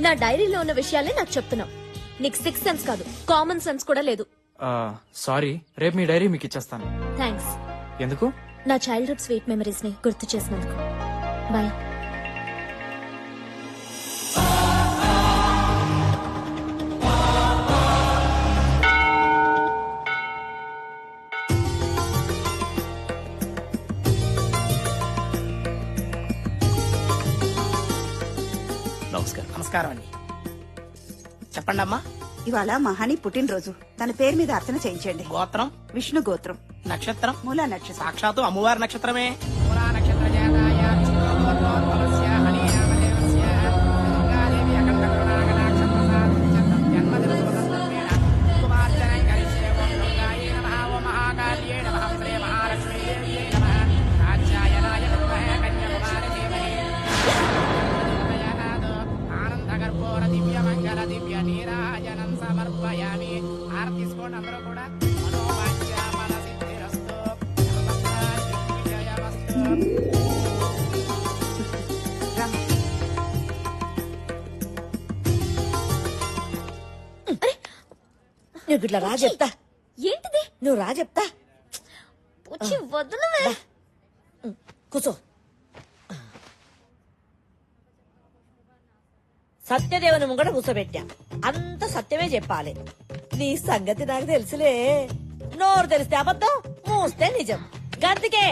నా డైరీలో ఉన్న విషయాలే నాకు చెప్తున్నావు. నీకు 6 సెన్స్ కాదు, కామన్ సెన్స్ కూడా లేదు. సారీ, రేపు మీ డైరీ మీకు ఇచ్చేస్తాను. థ్యాంక్స్. ఎందుకు? నా చైల్డ్హుడ్ స్వీట్ మెమరీస్ ని గుర్తు చేసినందుకు. బాయ్. నమస్కారం. నమస్కారం అండి. చెప్పండి అమ్మా. ఇవాళ మహాని పుట్టినరోజు. తన పేరు మీద అర్చన చేయించండి. గోత్రం విష్ణు గోత్రం. నక్షత్రం మూలా నక్షత్రం. సాక్షాత్తు అమ్మవారి నక్షత్రమే. నువ్వు ఇట్లా రా చెప్తా. ఏంటిది? నువ్వు రా చెప్తా. వచ్చి వదలవే. కూర్చో. సత్యదేవుని ముంగట కూర్చోబెట్టా. అంత సత్యమే చెప్పాలి. నీ సంగతి నాకు తెలుసులే. నోరు తెలిస్తే అబద్ధం, మూస్తే నిజం. గందుకే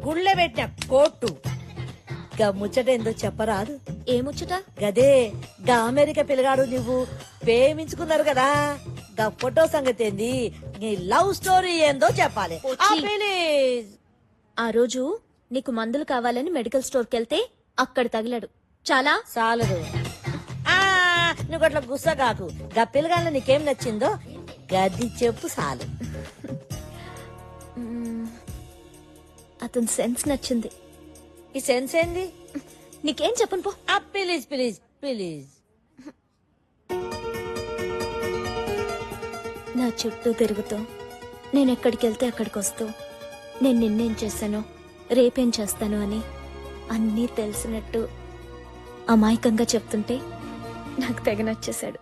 గుళ్ళె పెట్టిన కోట్టు. ముచ్చట ఏందో చెప్పరాదు? ఏ ముచ్చట? గదే గా అమెరికా పిల్లగాడు నువ్వు ప్రేమించుకున్నారు కదా, గా ఫోటో సంగతి ఏంది, నీ లవ్ స్టోరీ ఏందో చెప్పాలి. ప్లీజ్. ఆ రోజు నీకు మందులు కావాలని మెడికల్ స్టోర్ కెళ్తే అక్కడ తగిలాడు. చాలా చాలదు. నువ్వు అట్లా గుస్సా కాకు. గా పిల్లగాళ్ళ నీకేం నచ్చిందో గది చెప్పు చాలు. అతని సెన్స్ నచ్చింది. ఈ సెన్స్ ఏంది? నీకేం చెప్పను పో. Please please please. నా చుట్టూ తిరుగుతూ, నేను ఎక్కడికి వెళ్తే అక్కడికి వస్తూ, నేను నిన్నేం చేశాను, రేపేం చేస్తాను అని అన్నీ తెలిసినట్టు అమాయకంగా చెప్తుంటే నాకు తెగ నచ్చేశాడు.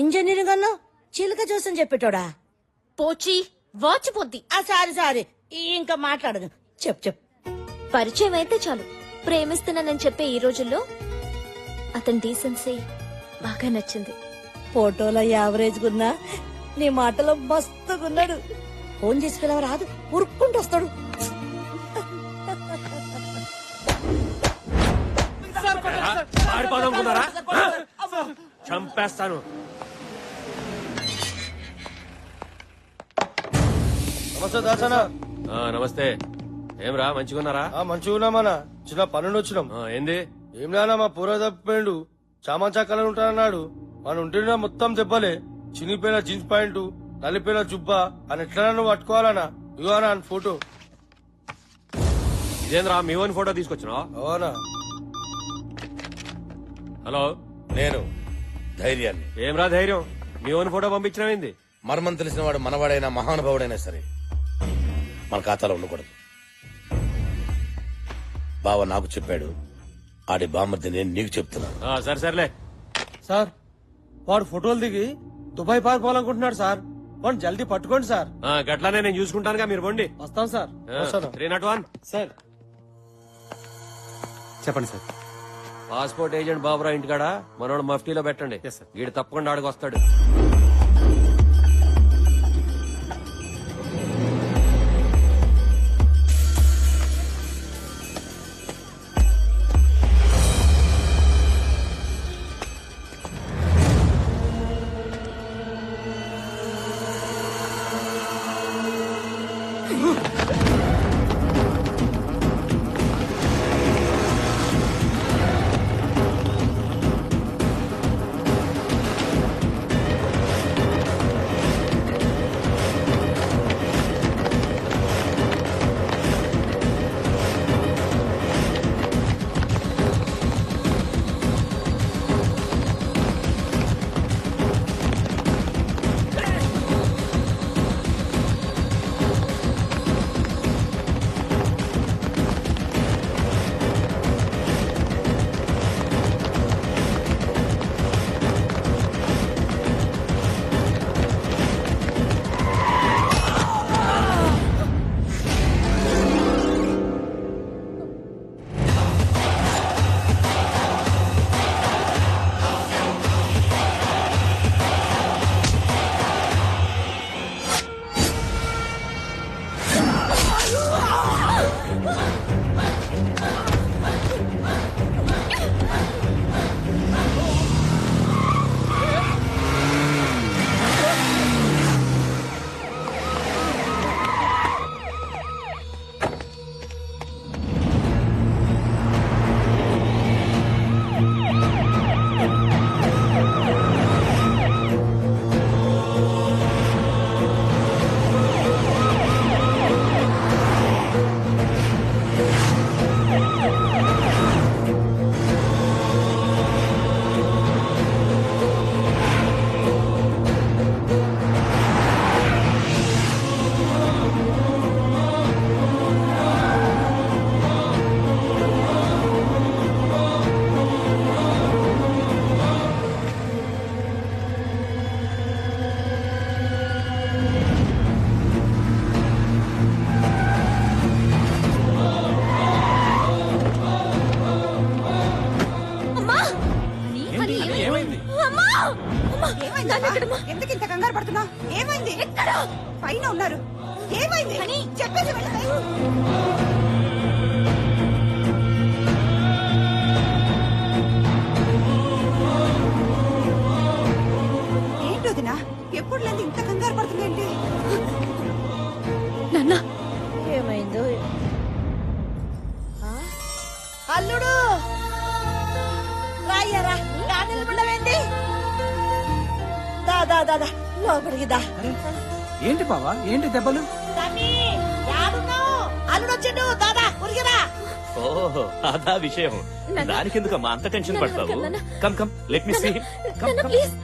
ఇంజనీరింగ్ అన్నా చిలుక చూసని చెప్పేటోడా? పోచి వాచిపోద్ది. సారీ ఇంకా మాట్లాడదు. చెప్పు. పరిచయం అయితే చాలు ప్రేమిస్తున్నానని చెప్పే ఈ రోజుల్లో అతని డీసెన్సీ బాగా నచ్చింది. ఫోటోలో యావరేజ్ గున్నా, నీ మాటలో మస్తుగున్నాడు. ఫోన్ చేసి పిలవ రాదు, ఉరుక్కుంటూ వస్తాడు. చంపేస్తాను. నమస్తే దాసనా. నమస్తే. ఏమ్రా మంచిగున్నారా? మంచిగున్నామన్నా. చిన్న పనుండి వచ్చినాం. ఏంది? ఏం నానా మా పూర తప్పిపోయిండు. చామంచా కలర్ ఉంటానన్నాడు. మన ఉంటున్నా మొత్తం దెబ్బలే. చినిపోయిన జీన్స్ ప్యాంటు, నలిపోయిన జుబ్బా అని ఎట్లా నువ్వు పట్టుకోవాలనా? ఇవ్వనా ఫోటో. ఇదేంద్రా మీ ఓన్ ఫోటో తీసుకొచ్చినా? అవునా? హలో, నేను ధైర్యాన్ని. ఏమ్రా ధైర్యం? మీ ఓన్ ఫోటో పంపించినవింది? మర్మం తెలిసిన వాడు మనవాడైనా మహానుభావుడైనా సరే మన ఖాతాలో ఉండకూడదు. బావ నాకు చెప్పాడు, ఆడి బామ్మర్ది నేను నీకు చెప్తున్నాను. సరే సర్లే సార్. వాడు ఫోటోలు దిగి దుబాయ్ పార్క్ పోవాలనుకుంటున్నాడు సార్. వాడు జల్దీ పట్టుకోండి సార్. గట్లానే నేను చూసుకుంటానుగా, మీరు బండి. వస్తాం సార్. 301 సార్. చెప్పండి సార్. పాస్పోర్ట్ ఏజెంట్ బాబురావు ఇంటికాడ మనోడు మఫ్టీలో పెట్టండి. వీడు తప్పకుండా ఆడికి వస్తాడు. ఎందుకు ఇంత కంగారు పడుతున్నా? ఏమైంది? పైన ఉన్నారు. ఏమైంది చెప్పేసి వెళ్ళవే. ఏంటి వదినా, ఎప్పుడు లేదు ఇంత కంగారు పడుతుందేంటి? నాన్న ఏమైందో అల్లుడు రాయ్యారా నిలబడవేంటి? దాదా దాదా లోపలికి దా. ఏంటి బావా, ఏంటి దెబ్బలు? అల్లుడు వచ్చిండు, దాదా ఉరిగిరా. ఓహో అదా విషయం. దానికెందుకమ్మా అంత టెన్షన్ పడతావు? Come come let me see him. Come come. Please.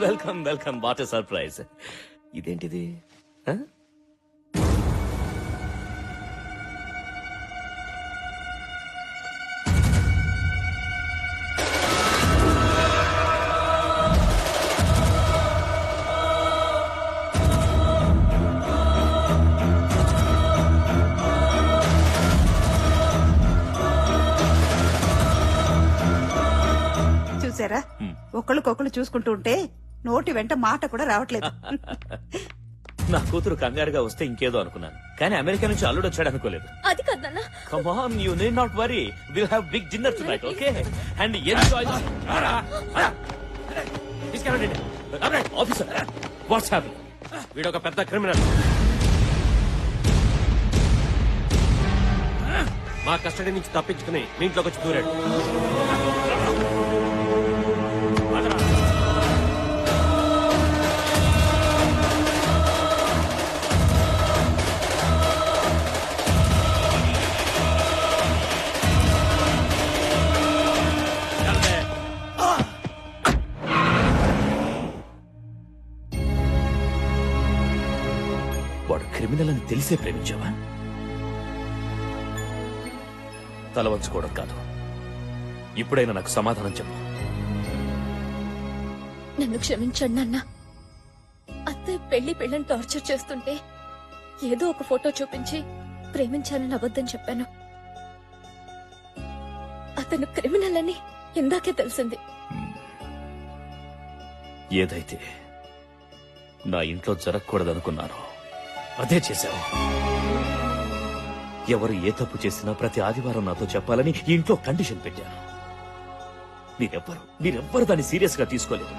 Welcome welcome. What a surprise. ఇదేంటిది? ఆ? చూసారా, ఒకళ్ళకొకళ్ళు చూసుకుంటూ ఉంటే నోటి వెంట మాట కూడా రావట్లేదు. నా కూతురు కంగారుగా వస్తే ఇంకేదో అనుకున్నాను, కానీ అమెరికా నుంచి అల్లుడు వచ్చాడు అనుకోలేదు. అది కదన్నా. Come on, you need not worry. Will have big dinner tonight, okay? And enjoy. తీసుకెళ్ళండి. Officer, what's happening? వీడొక పెద్ద క్రిమినల్. మా కస్టడీ నుంచి తప్పించుకుని మీ ఇంట్లోకి వచ్చి దూరాడు. తెలిసే ప్రేమించావా? తల వంచుకోవడం కాదు. ఇప్పుడైనా నాకు సమాధానం చెప్పు. నన్ను క్షమించండి నాన్న. అత్తయ్య పెళ్లిని టార్చర్ చేస్తుంటే ఏదో ఒక ఫోటో చూపించి ప్రేమించానని అబద్ధం చెప్పాను. అతను క్రిమినల్ అని ఇందాకే తెలిసింది. ఏదైతే నా ఇంట్లో జరగకూడదనుకున్నానో అదే చేశావు. ఎవరు ఏ తప్పు చేసినా ప్రతి ఆదివారం నాతో చెప్పాలని ఈ ఇంట్లో కండిషన్ పెట్టాను. మీరెవ్వరు దాన్ని సీరియస్ గా తీసుకోలేదు.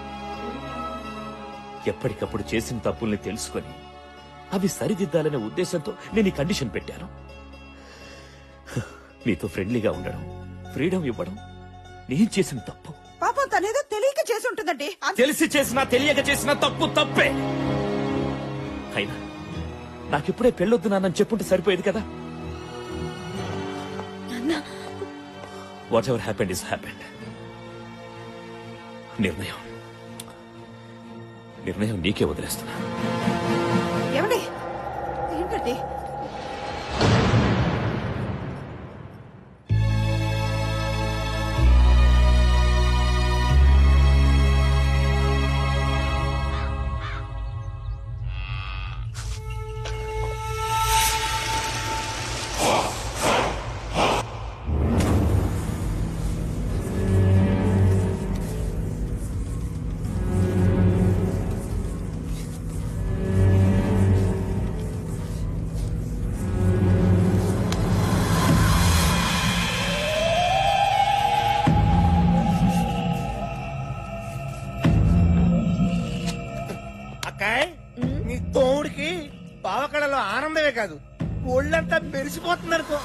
ఎప్పటికప్పుడు చేసిన తప్పుల్ని తెలుసుకొని అవి సరిదిద్దాలనే ఉద్దేశంతో నేను ఈ కండిషన్ పెట్టాను. మీతో ఫ్రెండ్లీగా ఉండడం, ఫ్రీడమ్ ఇవ్వడం నేను చేసిన తప్పు. పాపం తనేదో తెలియక చేసి ఉంటుందండి. తెలిసి చేసినా తెలియక చేసిన తప్పు తప్పే. అయినా నాకిప్పుడే పెళ్ళొద్దు నాన్నని చెప్పుంటే సరిపోయేది కదా. What ever happened is happened. నిర్ణయం నీకే వదిలేస్తున్నా. ఏమండి ఏంటండి? నీ తోడికి పావకళలో ఆనందమే కాదు, ఒళ్ళంతా మెరిసిపోతుంది అనుకో.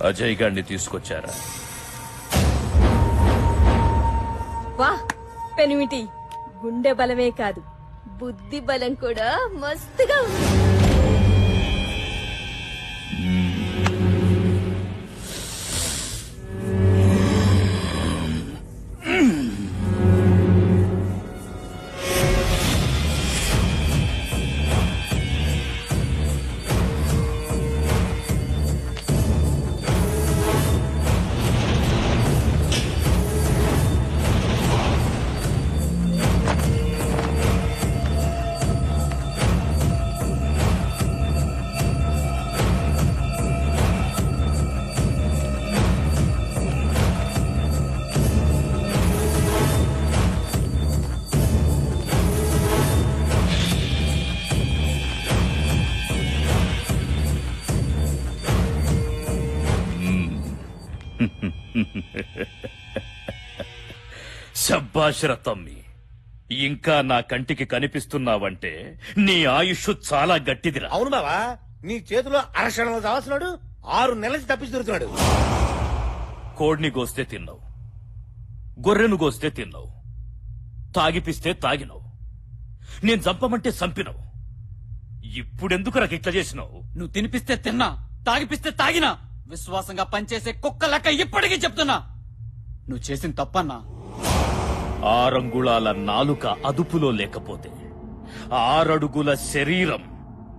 అజయ్ గారిని తీసుకొచ్చారా? వా పెనిమిటి, గుండె బలమే కాదు బుద్ధి బలం కూడా మస్తుగా ఉంది. శబ్బాష్ తమ్మి, ఇంకా నా కంటికి కనిపిస్తున్నావంటే నీ ఆయుష్ చాలా గట్టిదిరా. అవును బావా, నీ చేతిలో అరక్షణంలో కావాల్సినాడు 6 నెలలకి తప్పించి దొరుకుతున్నాడు. కోడిని గోస్తే తిన్నావు, గొర్రెను గోస్తే తిన్నావు, తాగిపిస్తే తాగినావు, నేను చంపమంటే చంపినావు. ఇప్పుడెందుకు నాకు ఇట్లా చేసినావు? నువ్వు తినిపిస్తే తిన్నా, తాగిపిస్తే తాగినా, విశ్వాసంగా పనిచేసే కుక్క లెక్క ఇప్పటికీ చెప్తున్నా నువ్వు చేసిన తప్పన్నా. 6 అంగుళాల నాలుక అదుపులో లేకపోతే 6 అడుగుల శరీరం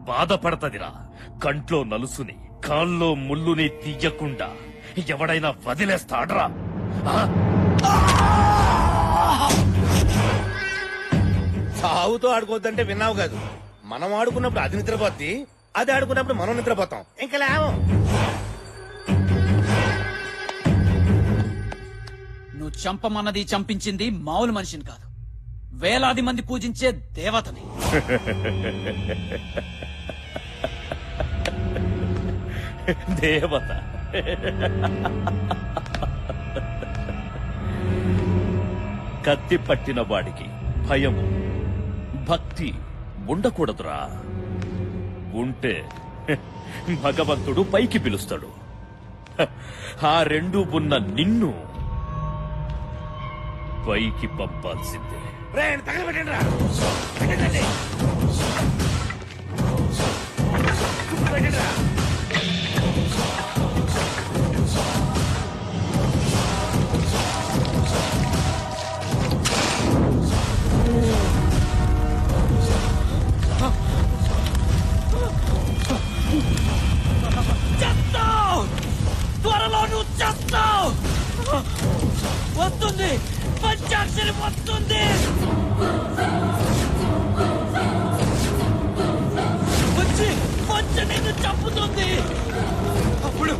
బాధపడతదిరా. కంట్లో నలుసుని, కాల్లో ముల్లుని తీయకుండా ఎవడైనా వదిలేస్తాడ్రా? సావుతో ఆడుకోవద్దంటే విన్నావు కాదు. మనం ఆడుకున్నప్పుడు అది నిద్రపోద్ది, అది ఆడుకున్నప్పుడు మనం నిద్రపోతాం. ఇంకా లేవం. నువ్వు చంపమన్నది చంపించింది మామూలు మనిషిని కాదు, వేలాది మంది పూజించే దేవతని. దేవత? కత్తి పట్టిన వాడికి భయము, భక్తి ఉండకూడదురా. ఉంటే భగవంతుడు పైకి పిలుస్తాడు. ఆ రెండు ఉన్న నిన్ను పైకి పంపాల్సిందే. చేస్తావు త్వరలో నువ్వు చేస్తావు వస్తుంది పంచాక్షరి వస్తుంది వచ్చి వచ్చి నిన్ను చంపుతుంది అప్పుడు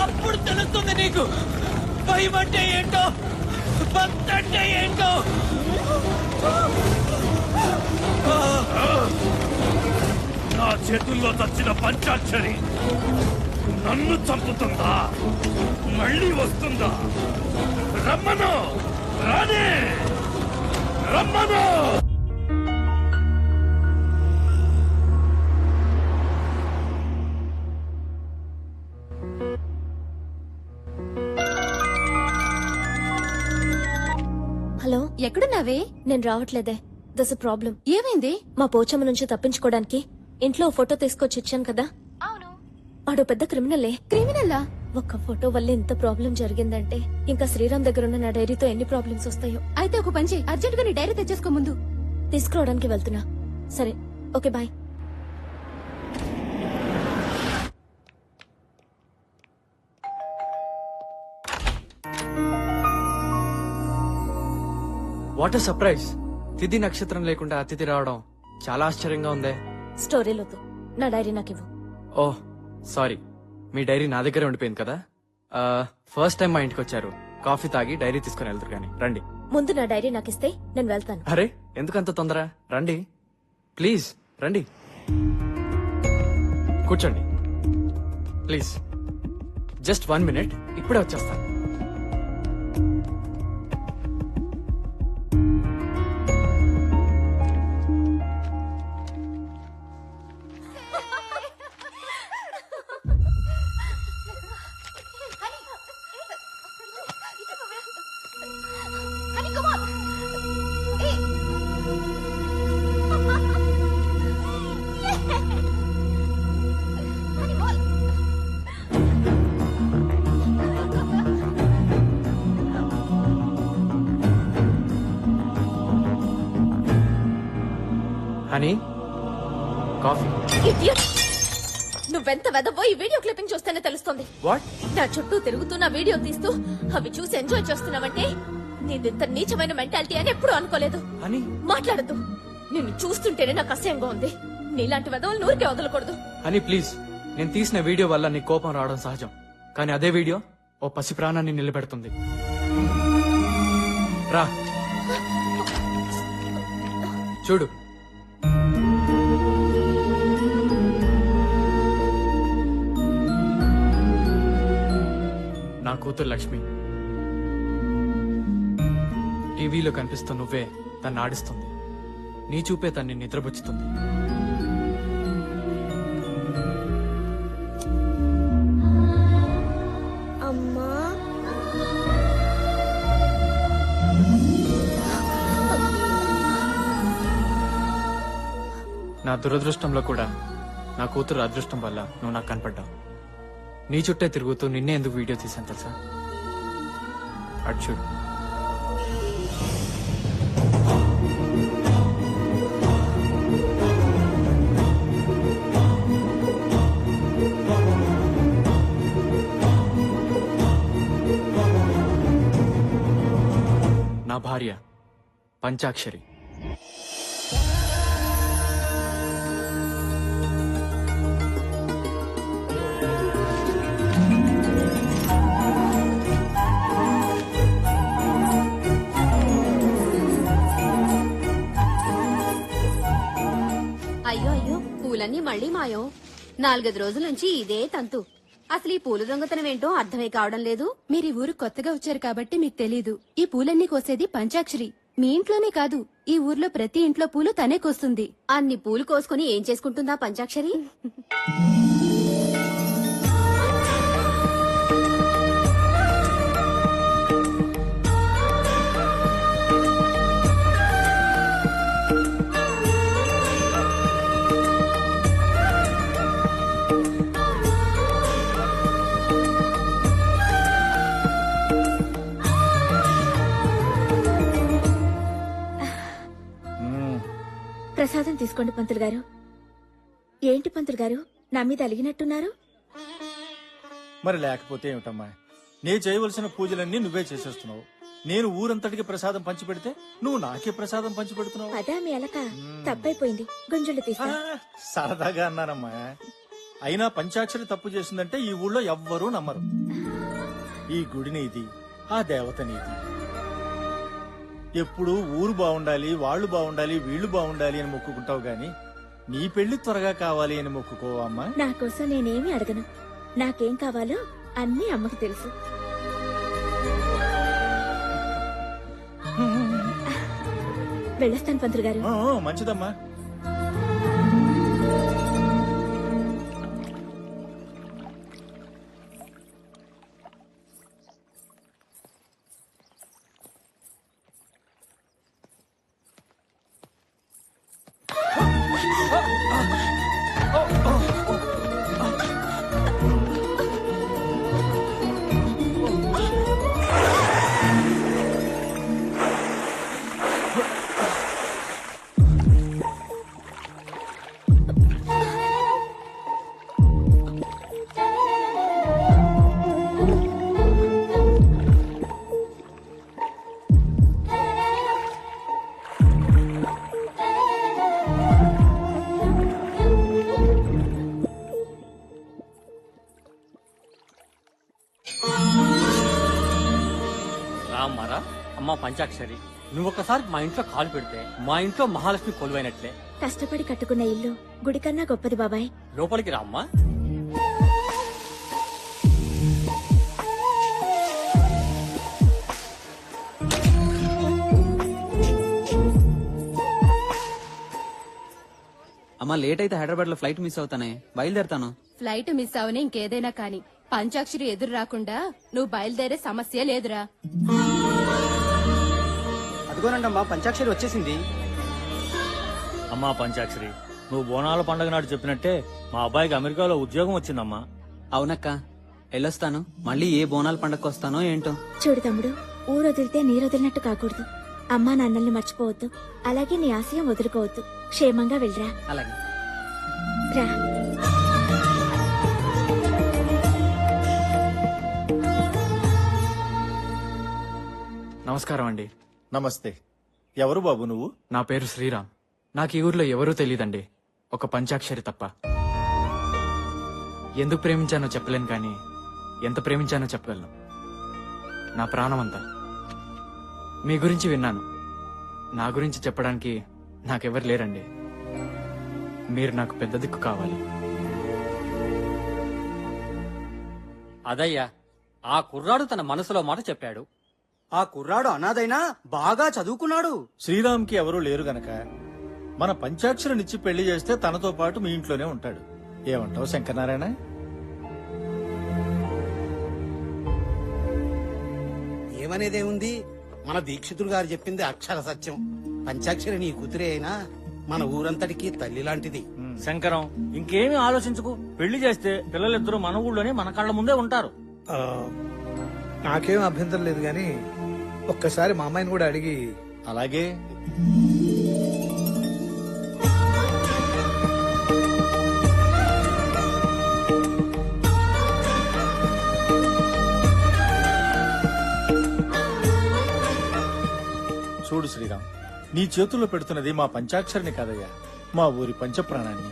అప్పుడు తెలుస్తుంది నీకు భయం అంటే ఏంటో భక్తి అంటే ఏంటో నా చేతుల్లో చచ్చిన పంచాక్షరి నన్ను చంపుతుందా మళ్ళీ వస్తుందా రమ్మను రానే రమ్మను హలో ఎక్కడున్నావే? నేను రావట్లేదే. దస్ ప్రాబ్లం. ఏమైంది? మా పోచమ్మ నుంచి తప్పించుకోవడానికి ఇంట్లో ఓ ఫోటో తీసుకొచ్చి ఇచ్చాను కదా. అవును. వాడు పెద్ద క్రిమినలే. క్రిమినల్లా? ఒక్క ఫోటో వల్ల ఇంత ప్రాబ్లం జరిగిందంటే ఇంకా శ్రీరామ్ దగ్గర ఉన్న నా డైరీతో ఎన్ని ప్రాబ్లమ్స్ వస్తాయో. అయితే ఒక పని చెయ్యి, అర్జెంట్ గా నీ డైరీ తెచ్చేసుకో ముందు. తీసుకురావడానికి వెళ్తున్నా. సరే, ఓకే, బాయ్. What surprise! తిథి నక్షత్రం లేకుండా అతిథి రావడం చాలా ఆశ్చర్యంగా ఉందే. స్టోరీలొద్దు, నా డైరీ నాకు ఇవ్వు. ఓహ్ సారీ, మీ డైరీ నా దగ్గర ఉండిపోయింది కదా. ఫస్ట్ టైం మా ఇంటికి వచ్చారు, కాఫీ తాగి డైరీ తీసుకుని వెళ్తారు కానీ రండి. ముందు నా డైరీ నాకు ఇస్తే నేను వెళ్తాను. అరే ఎందుకంత తొందర? రండి ప్లీజ్, రండి కూర్చోండి ప్లీజ్. జస్ట్ 1 minute, ఇప్పుడే వచ్చేస్తాను. Honey, coffee. ఇడియట్! నువ్వెంత వెదవో ఈ వీడియో క్లిప్పింగ్ చూస్తేనే తెలుస్తుంది. వాట్? నా చుట్టూ తిరుగుతున్న వీడియో తీస్తూ అవి చూసి ఎంజాయ్ చేస్తున్నావంటే నీదింత నీచమైన మెంటాలిటీ అని ఎప్పుడూ అనుకోలేదు. హనీ, మాట్లాడద్దు. నిన్ను చూస్తుంటేనే నాకు అసహ్యంగా ఉంది. నీలాంటి వెదవులు నూరికే వదలకూడదు. హనీ ప్లీజ్, నేను తీసిన వీడియో వల్ల నీ కోపం రావడం సహజం, కానీ అదే వీడియో ఓ పసి ప్రాణాన్ని నిలబెడుతుంది. రా చూడు. నా కూతురు లక్ష్మి. టీవీలో కనిపిస్తున్న నువ్వే తన్ని ఆడిస్తుంది, నీ చూపే తన్ని నిద్రపుచ్చుతుంది. అమ్మా, నా దురదృష్టంలో కూడా నా కూతురు అదృష్టం వల్ల నువ్వు నాకు కనపడ్డావు. నీ చుట్టే తిరుగుతూ నిన్నే ఎందుకు వీడియో తీసాను తెలుసా? అటు చూడు. నా భార్య పంచాక్షరి. అయ్యో అయ్యో, పూలన్నీ మళ్ళీ మాయం. 4-5 రోజుల నుంచి ఇదే తంతు. అసలు ఈ పూల దొంగతనం ఏంటో అర్థమై కావడం లేదు. మీరు ఈ ఊరు కొత్తగా వచ్చారు కాబట్టి మీకు తెలీదు. ఈ పూలన్నీ కోసేది పంచాక్షరి. మీ ఇంట్లోనే కాదు, ఈ ఊర్లో ప్రతి ఇంట్లో పూలు తనే కోస్తుంది. అన్ని పూలు కోసుకుని ఏం చేసుకుంటుందా పంచాక్షరి? తీసుకోండి పంతులు గారు. ఏంటి పంతులు గారు నా మీద అలిగినట్టున్నారు? మరి లేకపోతే ఏమిటమ్మా, నేను చేయవలసిన పూజలన్నీ నువ్వే చేసేస్తున్నావు. నేను ఊరంతటికి ప్రసాదం పంచిపెడితే నువ్వు నాకే ప్రసాదం పంచిపెడుతున్నావు. అదా మీ అలక తప్పైపోయింది. గుంజులు తీసా. సరదాగా అన్నానమ్మా. అయినా పంచాక్షరి తప్పు చేసిందంటే ఈ ఊళ్ళో ఎవ్వరూ నమ్మరు. ఈ గుడి నీది, ఆ దేవత నీది. ఎప్పుడు ఊరు బాగుండాలి, వాళ్ళు బాగుండాలి, వీళ్ళు బాగుండాలి అని మొక్కుకుంటావు గాని నీ పెళ్లి త్వరగా కావాలి అని మొక్కుకోవమ్మా. నా కోసం నేనేమి అడగను. నాకేం కావాలో అన్నీ అమ్మకి తెలుసు. వెళ్ళొస్తాను పంతులు గారు. మంచిదమ్మా. రామ్మారా అమ్మ పంచాక్షరి, నువ్వు ఒక్కసారి మా ఇంట్లో కాలు పెడితే మా ఇంట్లో మహాలక్ష్మి కొలువైనట్లే. కష్టపడి కట్టుకున్న ఇల్లు గుడి కన్నా గొప్పది బాబాయ్. లోపలికి రామ్మా. అమ్మా లేట్ అయితే హైదరాబాద్ లో ఫ్లైట్ మిస్ అవుతానే, బయలుదేరుతాను. ఫ్లైట్ మిస్ అవని ఇంకేదైనా కాని పంచాక్షరి ఎదురు రాకుండా నువ్వు బయలుదేరే సమస్య లేదురా. అదిగోనండమ్మా పంచాక్షరి వచ్చేసింది. అమ్మా పంచాక్షరి, నువ్వు బోనాల పండుగ నాడు చెప్పినట్టే మా అబ్బాయికి అమెరికాలో ఉద్యోగం వచ్చిందమ్మా. అవునక్క, వెళ్ళొస్తాను. మళ్ళీ ఏ బోనాల పండగకు వస్తానో ఏంటో. చూడు తమ్ముడు, ఊరు వదిలితే నీరు వదిలినట్టు కాకూడదు. అమ్మా నాన్నల్ని మర్చిపోవద్దు. అలాగే నీ ఆశయం వదులుకోవద్దు. క్షేమంగా వెళ్ళరా. అలాగే రా. నమస్కారం అండి. నమస్తే. ఎవరు బాబు నువ్వు? నా పేరు శ్రీరామ్. నాకు ఈ ఊర్లో ఎవరూ తెలియదండి, ఒక పంచాక్షరి తప్ప. ఎందుకు ప్రేమించానో చెప్పలేను కానీ ఎంత ప్రేమించానో చెప్పగలను. నా ప్రాణమంతా. మీ గురించి విన్నాను. నా గురించి చెప్పడానికి నాకెవరు లేరండి. మీరు నాకు పెద్ద దిక్కు కావాలి. అదయ్యా, ఆ కుర్రాడు తన మనసులో మాట చెప్పాడు. ఆ కుర్రాడు అనాథైనా బాగా చదువుకున్నాడు. శ్రీరామ్కి ఎవరూ లేరు గనక మన పంచాక్షరినిచ్చి పెళ్లి చేస్తే తనతో పాటు మీ ఇంట్లోనే ఉంటాడు. ఏమంటావు శంకరనారాయణ? ఏమనేదేముంది, మన దీక్షితులు గారు చెప్పింది అక్షర సత్యం. పంచాక్షరి నీ కూతురే అయినా మన ఊరంతటికి తల్లి లాంటిది. శంకరం, ఇంకేమీ ఆలోచించుకు. పెళ్లి చేస్తే పిల్లలిద్దరూ మన ఊళ్ళోనే మన కళ్ళ ముందే ఉంటారు. నాకేం అభ్యంతరం లేదు గాని ఒక్కసారి మా అమ్మాయిని కూడా అడిగి. అలాగే. చూడు శ్రీరామ్, నీ చేతుల్లో పెడుతున్నది మా పంచాక్షరిని కాదయ్యా, మా ఊరి పంచప్రాణాన్ని.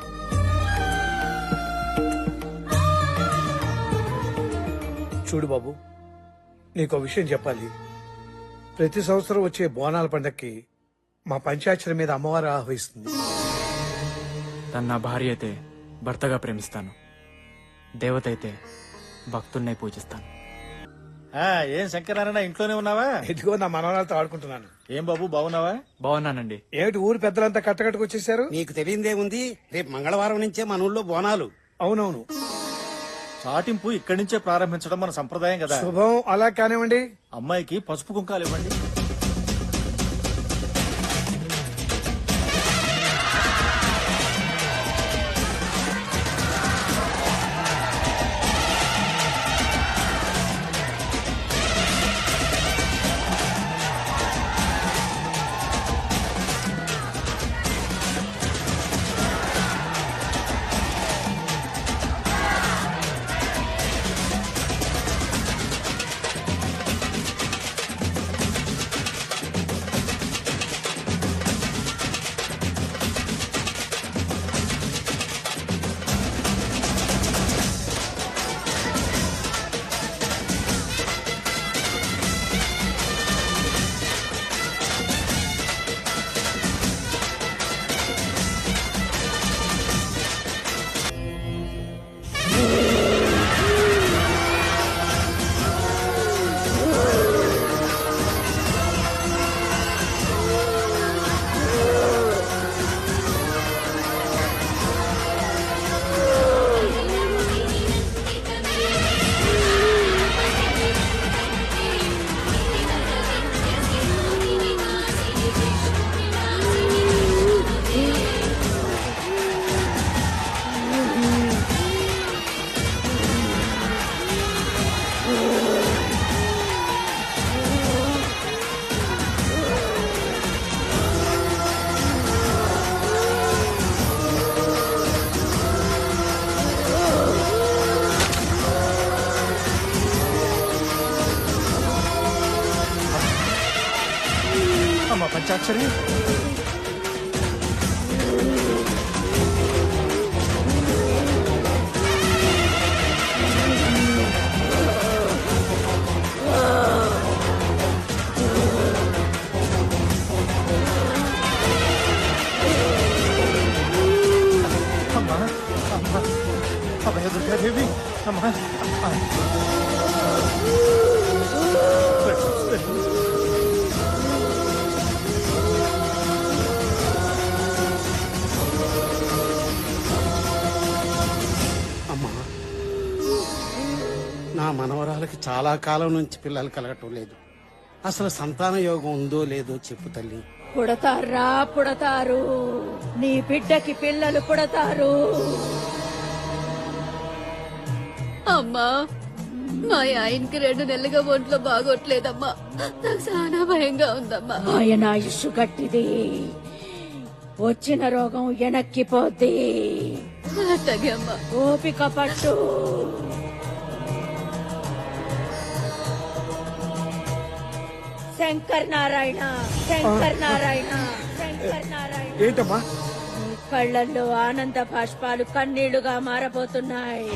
చూడు బాబు, నీకో విషయం చెప్పాలి. ప్రతి సంవత్సరం వచ్చే బోనాల పండక్కి మా పంచాక్షరి మీద అమ్మవారు ఆహ్వానిస్తుంది. తను నా భార్య అయితే భర్తగా ప్రేమిస్తాను, దేవత అయితే భక్తున్నే పూజిస్తాను. ఏం శంకరనారాయణ, ఇంట్లోనే ఉన్నావా? ఇదిగో నా మనవరాలతో ఆడుకుంటున్నాను. ఏం బాబు, బాగున్నావా? బాగున్నానండి. ఏమిటి ఊరు పెద్దలంతా కట్టకట్టుకు వచ్చేసారు? నీకు తెలియదేముంది, రేపు మంగళవారం నుంచే మన ఊళ్ళో బోనాలు. అవునవును, చాటింపు ఇక్కడి నుంచే ప్రారంభించడం మన సంప్రదాయం కదా. శుభం. అలా కానివ్వండి. అమ్మాయికి పసుపు కుంకాలు ఇవ్వండి. పంచాక్షరి అమ్మా అమ్మా అభయ దుర్గాదేవి అమ్మా అమ్మా నా మనవరాలకి చాలా కాలం నుంచి పిల్లలు కలగటం లేదు. అసలు సంతాన యోగం ఉందో లేదో చెప్పు తల్లి. పుడతారా పుడతారు, నీ బిడ్డకి పిల్లలు పుడతారు. అమ్మా మా ఆయనకి 2 నెలలుగా ఒంట్లో బాగోట్లేదమ్మా. నాకు చాలా భయంగా ఉందమ్మా. ఆయన ఆయుష్ గట్టిది, వచ్చిన రోగం వెనక్కిపోద్ది. అట్టగే అమ్మా. ఓపిక పట్టు. శంకర్ నారాయణ, శంకర్ నారాయణ, శంకర్ నారాయణ. ఏంటమ్మా నీ కళ్ళల్లో ఆనంద బాష్పాలు కన్నీళ్లుగా మారబోతున్నాయి.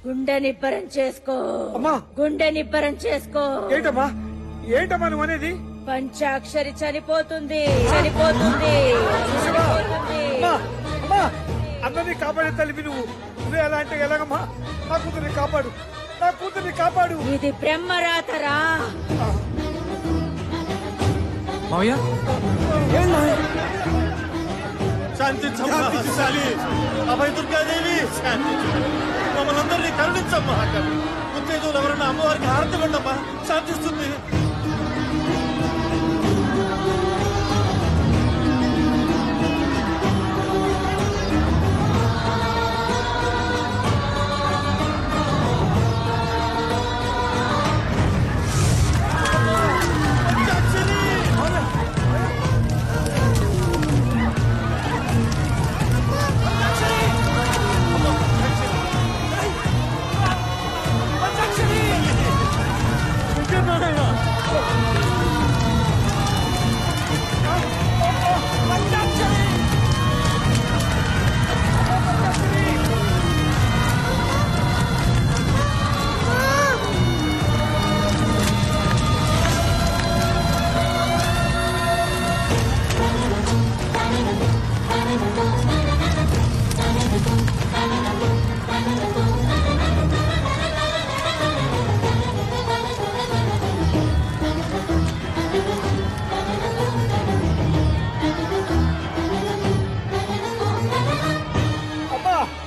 గుండె నిబ్బరం చేసుకో, గుండె నిబ్బరం చేసుకో. ఏంటమ్మా ఏంటమ్మా నువ్వు అనేది? పంచాక్షరి చనిపోతుంది, చనిపోతుంది, చనిపోతుంది. అమ్మా అందరినీ కాపాడే తల్లివి నువ్వు. నువ్వే ఎలా అంటే ఎలాగమ్మా? నా కూతుర్ని కాపాడు, నా కూతుర్ని కాపాడు. ఇది బ్రహ్మరాతరా. మావయ్య శాంతించాలి. అభయ దుర్గాదేవి మమ్మల్ని అందరినీ కరుణించమ్మా. ఉత్తేజులు ఎవరన్నా అమ్మవారికి హారతి ఇవ్వండమ్మా, శాంతిస్తుంది.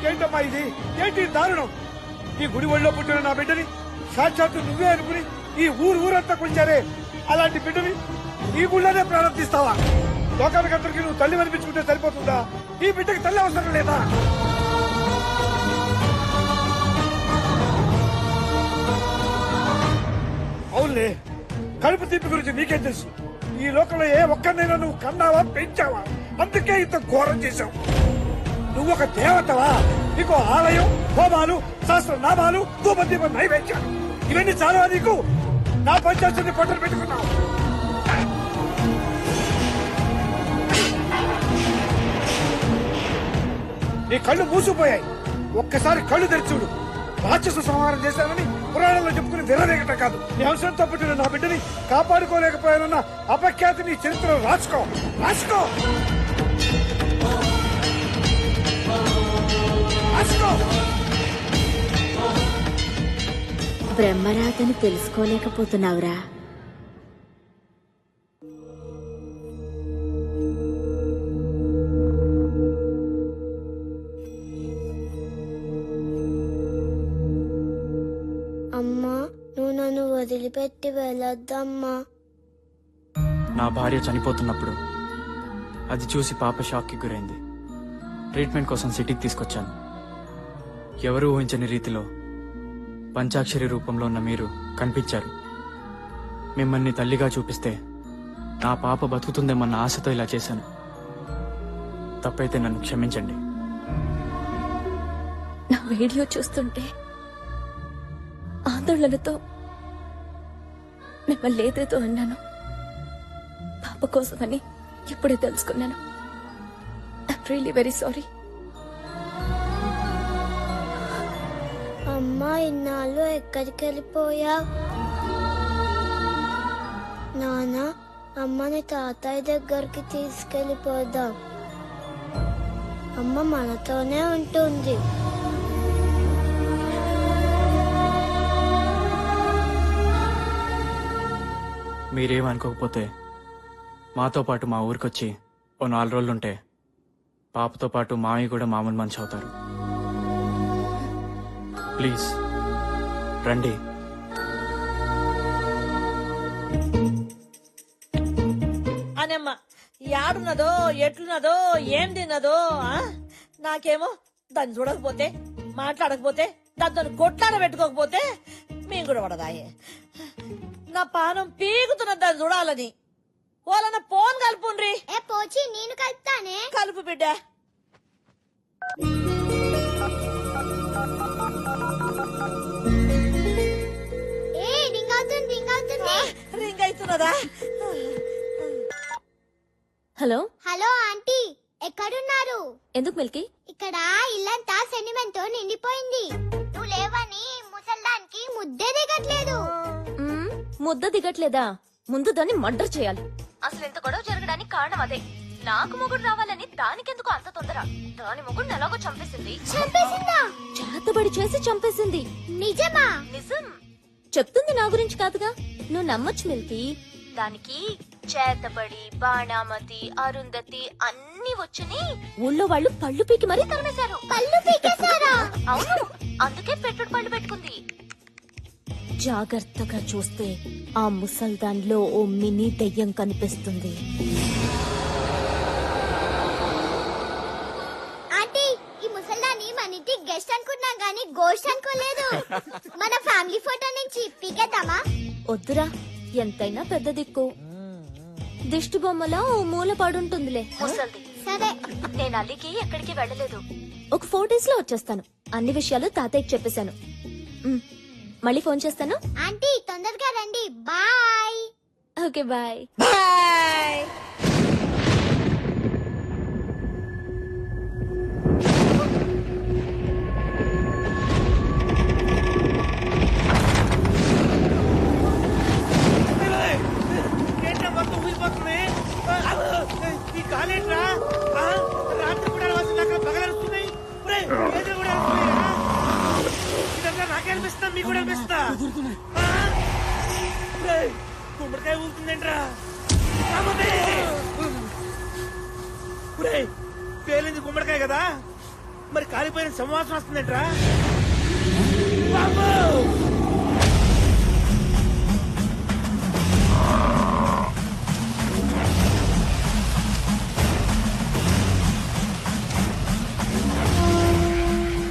ఏంటమ్మా ఇది? ఏంటి దారుణం? ఈ గుడి ఒళ్ళో పుట్టిన నా బిడ్డని సాక్షాత్తు నువ్వే అనుకుని ఈ ఊరంతా కొంచారే. అలాంటి బిడ్డని ఈ గుళ్ళోనే ప్రారంభిస్తావా? లోకానికందరికి నువ్వు తల్లి అనిపించుకుంటే సరిపోతుందా? ఈ బిడ్డకి తల్లి అవసరం లేదా? అవునులే, కడుపు తీపి గురించి నీకేం తెలుసు? ఈ లోకంలో ఏ ఒక్కరినైనా నువ్వు కన్నావా, పెంచావా? అందుకే ఇంత ఘోరం చేశావు. నువ్వు ఒక దేవతవా? నీకు ఆలయం, హోమాలు, సహస్రనామాలు, ధూపదీప నైవేద్యాలు ఇవన్నీ చాలా. నీకు నా పంచాయతీని పట్టలు పెట్టుకున్నావు. నీ కళ్ళు మూసిపోయాయి. ఒక్కసారి కళ్ళు తెరిచుడు. రాక్షస సంహారం చేశానని పురాణంలో చెప్పుకుని విర్రవేగటం కాదు. నీ అవసరంతో పుట్టిన నా బిడ్డని కాపాడుకోలేకపోయానన్న అపఖ్యాతి నీ చరిత్రలో రాసుకో, రాసుకో. బ్రహ్మరాతని తెలుసుకోలేకపోతున్నావురా. అమ్మా, నువ్వు నన్ను వదిలిపెట్టి వెళ్ళొద్దమ్మా. నా భార్య చనిపోతున్నప్పుడు అది చూసి పాప షాక్కి గురైంది. ట్రీట్మెంట్ కోసం సిటీకి తీసుకొచ్చాను. ఎవరూ ఊహించని రీతిలో పంచాక్షరి రూపంలో ఉన్న మీరు కనిపించారు. మిమ్మల్ని తల్లిగా చూపిస్తే నా పాప బతుకుతుందేమన్న ఆశతో ఇలా చేశాను. తప్పైతే నన్ను క్షమించండి. నా వీడియో చూస్తుంటే ఆందోళనతో మిమ్మల్ని ఏదేదో అన్నాను. పాప కోసమని ఇప్పుడే తెలుసుకున్నాను. I'm really very sorry. అమ్మా ఇన్నాళ్ళు ఎక్కడికి వెళ్ళిపోయా? నాన్న అమ్మని తాతయ్య దగ్గరికి తీసుకెళ్ళిపోదాం. అమ్మ మనతోనే ఉంటుంది. మీరేమనుకోకపోతే మాతో పాటు మా ఊరికొచ్చి ఓ 4 రోజులుంటే పాపతో పాటు మామయ్య కూడా మామూలు మనిషి అవుతారు. ప్లీజ్ రండి. అనమ్మ యాడున్నదో ఎట్లున్నదో ఏం తిన్నదో నాకేమో దాన్ని చూడకపోతే మాట్లాడకపోతే దాంతో కొట్లాడ పెట్టుకోకపోతే మేము కూడా పడదాయే. నా పానం పీగుతున్న దాన్ని చూడాలని వాళ్ళన్న ఫోన్ కలుపుండ్రి. ఏ పోచి నేను కలుపుతానే. కలుపు బిడ్డ. ఏ రింగ్ అవుతుంది రింగ్ అవుతుంది. రింగ్ అవుతున్నదా? హలో హలో ఆంటీ ఎక్కడున్నారు? ఎందుకు మిల్కీ? ఇక్కడ ఇల్లంతా సెంటిమెంట్ తో నిండిపోయింది. నువ్వు లేవని ముసల్దానికి ముద్దే దిగట్లేదు. ముద్ద దిగట్లేదా? ముందు దాన్ని మర్డర్ చేయాలి. అసలు ఎంత గొడవ జరగడానికి కారణం అదే. నాకు మొగుడు రావాలని దానికెందుకు అంత తొందర? దాని మొగుడు ఎలాగో చంపేసింది. చంపేసిందా? చేతబడి చేసి చంపేసింది. నిజమా? నిజం. చెప్తుంది నా గురించి కాదుగా, నువ్వు నమ్మొచ్చు మిల్కీ. దానికి చేతబడి, బాణామతి, అరుంధతి అన్ని వచ్చని ఊళ్ళో వాళ్ళు పళ్ళు పీకి మరీ తరిమేశారు. పళ్ళు పీకేశారా? అవును, అందుకే పెట్టుడు పళ్ళు పెట్టుకుంది. జాగ్రత్తగా చూస్తే ఆ ముసల్దాన్లో ఓ మినీ దెయ్యం కనిపిస్తుంది. ఆంటీ ఈ ముసల్దాన్ని మన ఇంటి గెస్ట్ అనుకున్నాం గానీ గోస్ట్ అనుకోలేదు. మన ఫ్యామిలీ ఫోటో నుంచి పీకేద్దామా? వద్దురా, ఎంతైనా పెద్ద దిక్కు. దిష్టి బొమ్మలా ఓ మూల పడుంటుందిలే ముసల్ది. సరే, నేను అల్లికి ఎక్కడికి వెళ్ళలేదు. ఒక 4 days లో వచ్చేస్తాను. అన్ని విషయాలు తాతయ్యకి చెప్పేశాను. మళ్ళీ ఫోన్ చేస్తాను. ఆంటీ తొందరగా రండి. బాయ్. Okay bye. బాయ్. ఏంట్రా మొత్తం ఊగిపోతుంది? ఈ కాలేట్రా రాత్రి కూడా అక్కడ పగలరుస్తున్నాయి. ఇదంతా నాకే అనిపిస్తా, మీకు కూడా అనిపిస్తా. గుమ్మడికాయ ఊగుతుందేంట్రా? పేలింది గుమ్మడికాయ కదా, మరి కాలిపోయిన సంవాసం వస్తుందేంట్రా?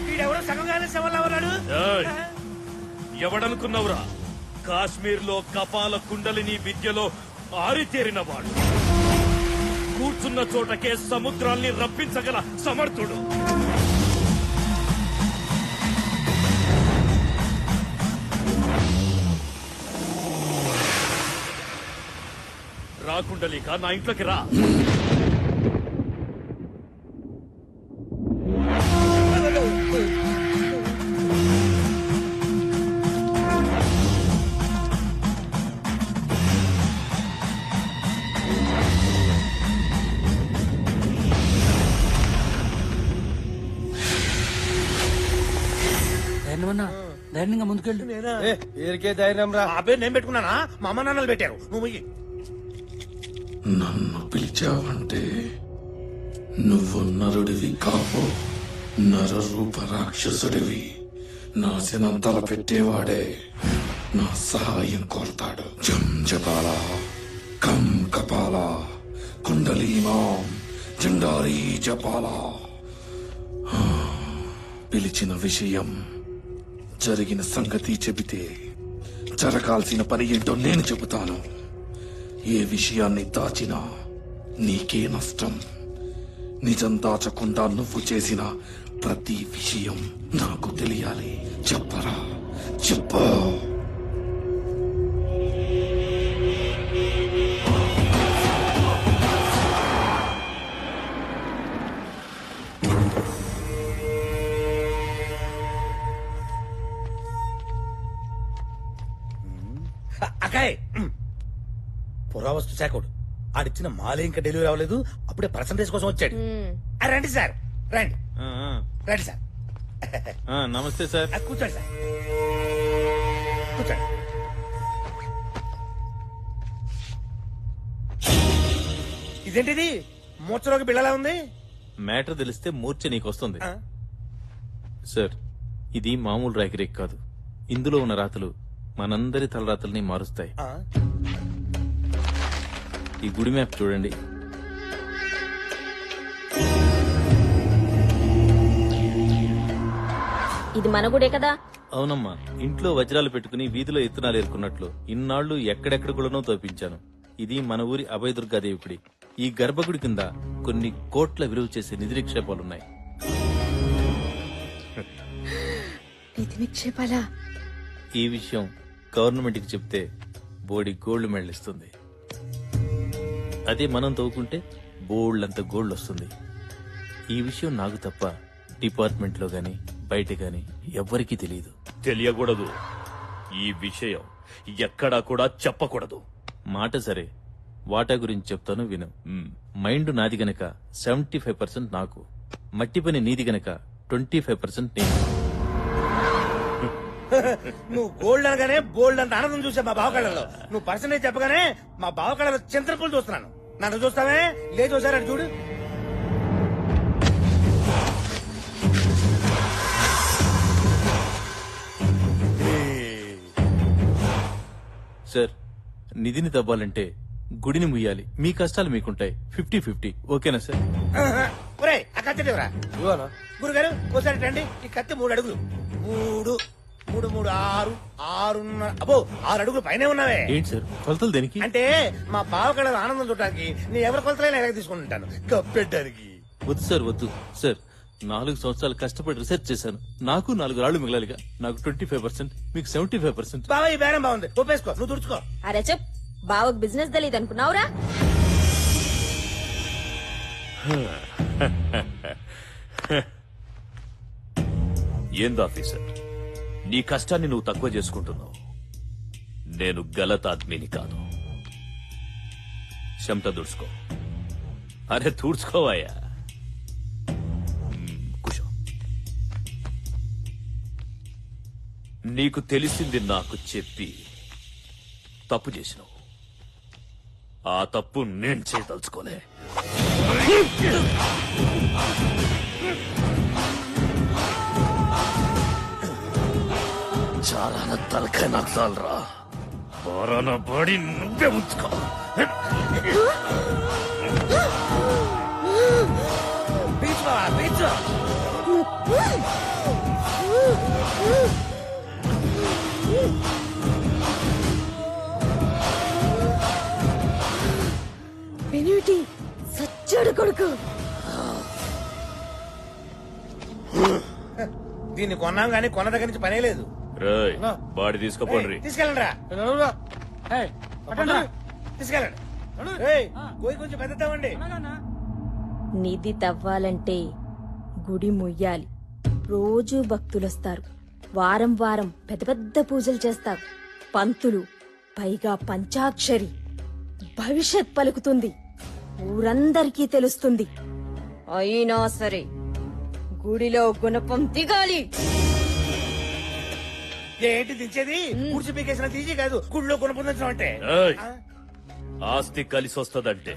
వీడెవడో సగంగానే శవంలా ఉన్నాడు. ఎవడనుకున్నావురా? కాశ్మీర్ లో కపాల కుండలిని విద్యలో ఆరితేరిన వాడు. కూర్చున్న చోటకే సముద్రాల్ని రప్పించగల సమర్థుడు. రాకుండలిక నా ఇంట్లోకి రా. ధైర్యంగా ముందుకెళ్ళు. పేరుకే ధైర్యం రా. ఆ పేరు నేను పెట్టుకున్నానా? మా అమ్మ నాన్నలు పెట్టారు. నువ్వు నన్ను పిలిచావంటే నువ్వు నరుడివి కావు, నరరూప రాక్షసుడివి. నాశనం తలపెట్టేవాడే నా సహాయం కోరతాడు. జం జపాల కం కపాల కుండలీమాం జండారీ జపాల. పిలిచిన విషయం జరిగిన సంగతి చెబితే జరగాల్సిన పని ఏంటో నేను చెబుతాను. ఏ విషయాన్ని దాచినా నీకే నష్టం. నిజం దాచకుండా నువ్వు చేసిన ప్రతి విషయం నాకు తెలియాలి. చెప్పరా, చెప్పు. అకాయ్ పురావస్తు శాఖడు ఆడిచ్చిన మాలే ఇంకా డెలివరీ అవ్వలేదు, అప్పుడే పర్సంటేజ్ కోసం వచ్చాడు. రండి సార్, రండి రండి సార్. నమస్తే సార్. కూర్చోండి సార్, కూర్చోండి. ఇదేంటిది మూర్చలోకి బిళ్ళలా ఉంది? మ్యాటర్ తెలిస్తే మూర్ఛ నీకొస్తుంది సార్. ఇది మామూలు రాకిరేక్ కాదు. ఇందులో ఉన్న రాతలు మనందరి తలరాతల్ని మారుస్తాయి. ఈ గుడి మ్యాప్ చూడండి. ఇది మన గుడే కదా? అవునమ్మా, ఇంట్లో వజ్రాలు పెట్టుకుని వీధిలో ఎత్తునాలు ఏరుకున్నట్లు ఇన్నాళ్లు ఎక్కడెక్కడ గుళ్ళనో తోపించాను. ఇది మన ఊరి అభయదుర్గాదేవి గుడి. ఈ గర్భగుడి కింద కొన్ని కోట్ల విలువ చేసే నిధి నిక్షేపాలున్నాయి. నిధి నిక్షేపాలా? ఈ విషయం గవర్నమెంట్ కి చెప్తే బోడి గోల్డ్ మెడల్ ఇస్తుంది. అదే మనం తవ్వుకుంటే బోల్డ్ గోల్డ్ వస్తుంది. ఈ విషయం నాకు తప్ప డిపార్ట్మెంట్ లో గాని బయట గాని ఎవ్వరికీ తెలియదు. తెలియకూడదు. ఈ విషయం ఎక్కడా కూడా చెప్పకూడదు. మాట సరే, వాటా గురించి చెప్తాను విను. మైండ్ నాది గనక 75% నాకు, మట్టి పని నీది గనక 25% నేను. నువ్వు గోల్డ్ అనగానే బోల్డ్ అంత ఆనందం చూసా మా బావకళ్ళలో. నువ్వు పర్సంటేజ్ చెప్పగానే మా బావకళ్ళలో చింతపూలు చూస్తున్నాను. నన్ను చూస్తావే? లేదు ఒకసారి అటు చూడు. సార్, నిధిని తవ్వాలంటే గుడిని ముయ్యాలి. మీ కష్టాలు మీకుంటాయి. 50-50 ఓకేనా సార్? ఒరే ఆ కత్తి ఎవరా? గురుగారు ఒకసారి రండి. ఈ కత్తి 3 అడుగులు. 3 3 3 6 6 అబ్బో 6 అడుగులు పైనే ఉన్నావే. ఏంటి సార్ కొలతలు దేనికి? అంటే మా బావకళ్ళ ఆనందం చూడటానికి నీ ఎవరి కొలతలైనా ఎలాగ తీసుకుంటాను కప్పెట్టడానికి. వద్దు సార్, వద్దు సార్. 4 సంవత్సరాలు కష్టపడి రీసెర్చ్ చేశాను. నాకు 4 రాళ్లు మిగలాలిగా. నాకు 25%, మీకు 75%. బావ ఈ బేరం బాగుంది, ఒప్పేసుకో. నువ్వు తుడుచుకో. అరే చెప్, బావకు బిజినెస్ తెలియదు అనుకున్నావురా? ఏందాఫీసర్, నీ కష్టాన్ని నువ్వు తక్కువ చేసుకుంటున్నావు. నేను గలత్ ఆద్మీని కాదు. చెమట దుడుచుకో. అరే తూడ్చుకోవాయా. కూర్చో. నీకు తెలిసింది నాకు చెప్పి తప్పు చేసినావు. ఆ తప్పు నేను చేయదలుచుకోలే. చాలా తలకాయ నాకు చాలరా. బారాన బాడీ నువ్వే ఉంచుకో. బీచ్ బావా, బీచ్. పెనిమిటి సచ్చాడు కొడుకు. దీన్ని కొన్నాం గానీ కొన్న దగ్గర నుంచి పనే లేదు. రేయ్, బాడీ తీసుకోపోండి. తీసుకెళ్ళండి రా, తీసుకెళ్ళండి. ఏయ్, పోయి కొంచెం పెద్దవండి. నిధి తవ్వాలంటే గుడి ముయ్యాలి. రోజూ భక్తులొస్తారు. వారం వారం పెద్ద పెద్ద పూజలు చేస్తారు. పంతులు, పైగా పంచాక్షరి. భవిష్యత్ పలుకుతుంది. ఊరందరికీ తెలుస్తుంది. అయినా సరే గుడిలో గుణపం దిగాలి. ఏంటి దించేది? కూర్చి పీకేసిన తీసి కాదు, గుడిలో కొనుక్కుందాం అంటే. ఏయ్, ఆస్తి కలిసి వస్తదంటే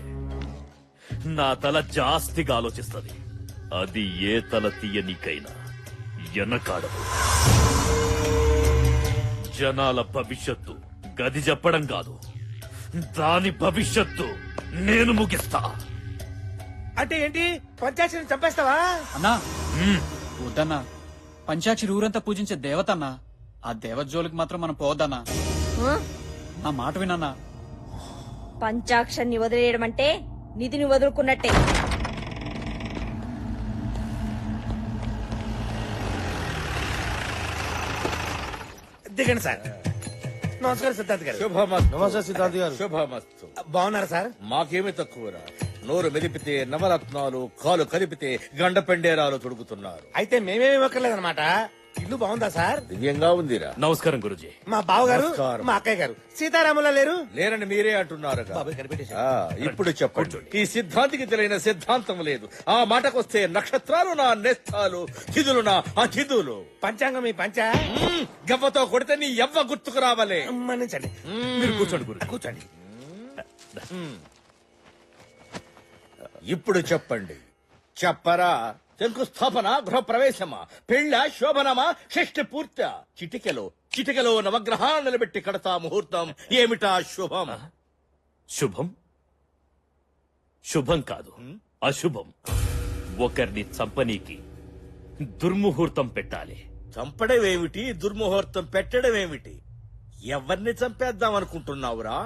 నా తల జాస్తిగా ఆలోచిస్తది. అది ఏ తల తీయనికైనా ఎనకాడదు. జనాల భవిష్యత్తు గది చెప్పడం కాదు, దాని భవిష్యత్తు నేను ముగిస్తా. అంటే ఏంటి? పంచాయతీని చంపేస్తావా? అన్నా వద్దన్నా. పంచాక్షి ఊరంతా పూజించే దేవతన్నా. ఆ దేవత జోలికి మాత్రం మనం పోవద్దన్నా. నా మాట వినన్నా. పంచాక్షరిని వదిలేయడం అంటే నిధిని వదులుకున్నట్టే. దిగండి సార్. నమస్కారం సిద్ధార్థ్ గారు. శుభమస్తు. నమస్తే సిద్ధార్థ్ గారు. శుభమస్తు. బాగున్నారా సార్? మాకేమీ తక్కువరా. నోరు మెదిపితే నవరత్నాలు, కాలు కదిపితే గండ పెండేరాలు తొడుగుతున్నారు. అయితే మేమేమి ఇవ్వక్కర్లేదన్నమాట. ఇల్లు బాగుందా సార్? దివ్యంగా ఉందిరా. నమస్కారం గురుజీ. మా బావగారు నమస్కారం. మా అక్కయ్య గారు సీతారాములా లేరు? లేరని మీరే అంటున్నారు. బాబాయ్ కనిపెట్టేశారు. ఇప్పుడు చెప్పండి. ఈ సిద్ధాంతికి తెలియని సిద్ధాంతం లేదు. ఆ మాటకొస్తే నక్షత్రాలు నా నేస్తాలు, తిథులు నా అతిథులు. పంచాంగం మీ పంచ గవ్వతో కొడితే నీ ఎవ్వ గుర్తుకు రావాలే. మన్నించండి. మీరు కూర్చోండి గురు. కూర్చోండి. ఇప్పుడు చెప్పండి. చెప్పరా. శంకుస్థాపన, గృహప్రవేశమా, పెళ్ళ, శోభనమా, షష్ఠి పూర్త? చిటికెలో నవగ్రహాలు నిలబెట్టి కడతా ముహూర్తం. ఏమిటా శుభం? శుభం శుభం కాదు, అశుభం. ఒకరిని చంపనీకి దుర్ముహూర్తం పెట్టాలి. చంపడమేమిటి, దుర్ముహూర్తం పెట్టడమేమిటి? ఎవరిని చంపేద్దాం అనుకుంటున్నావురా?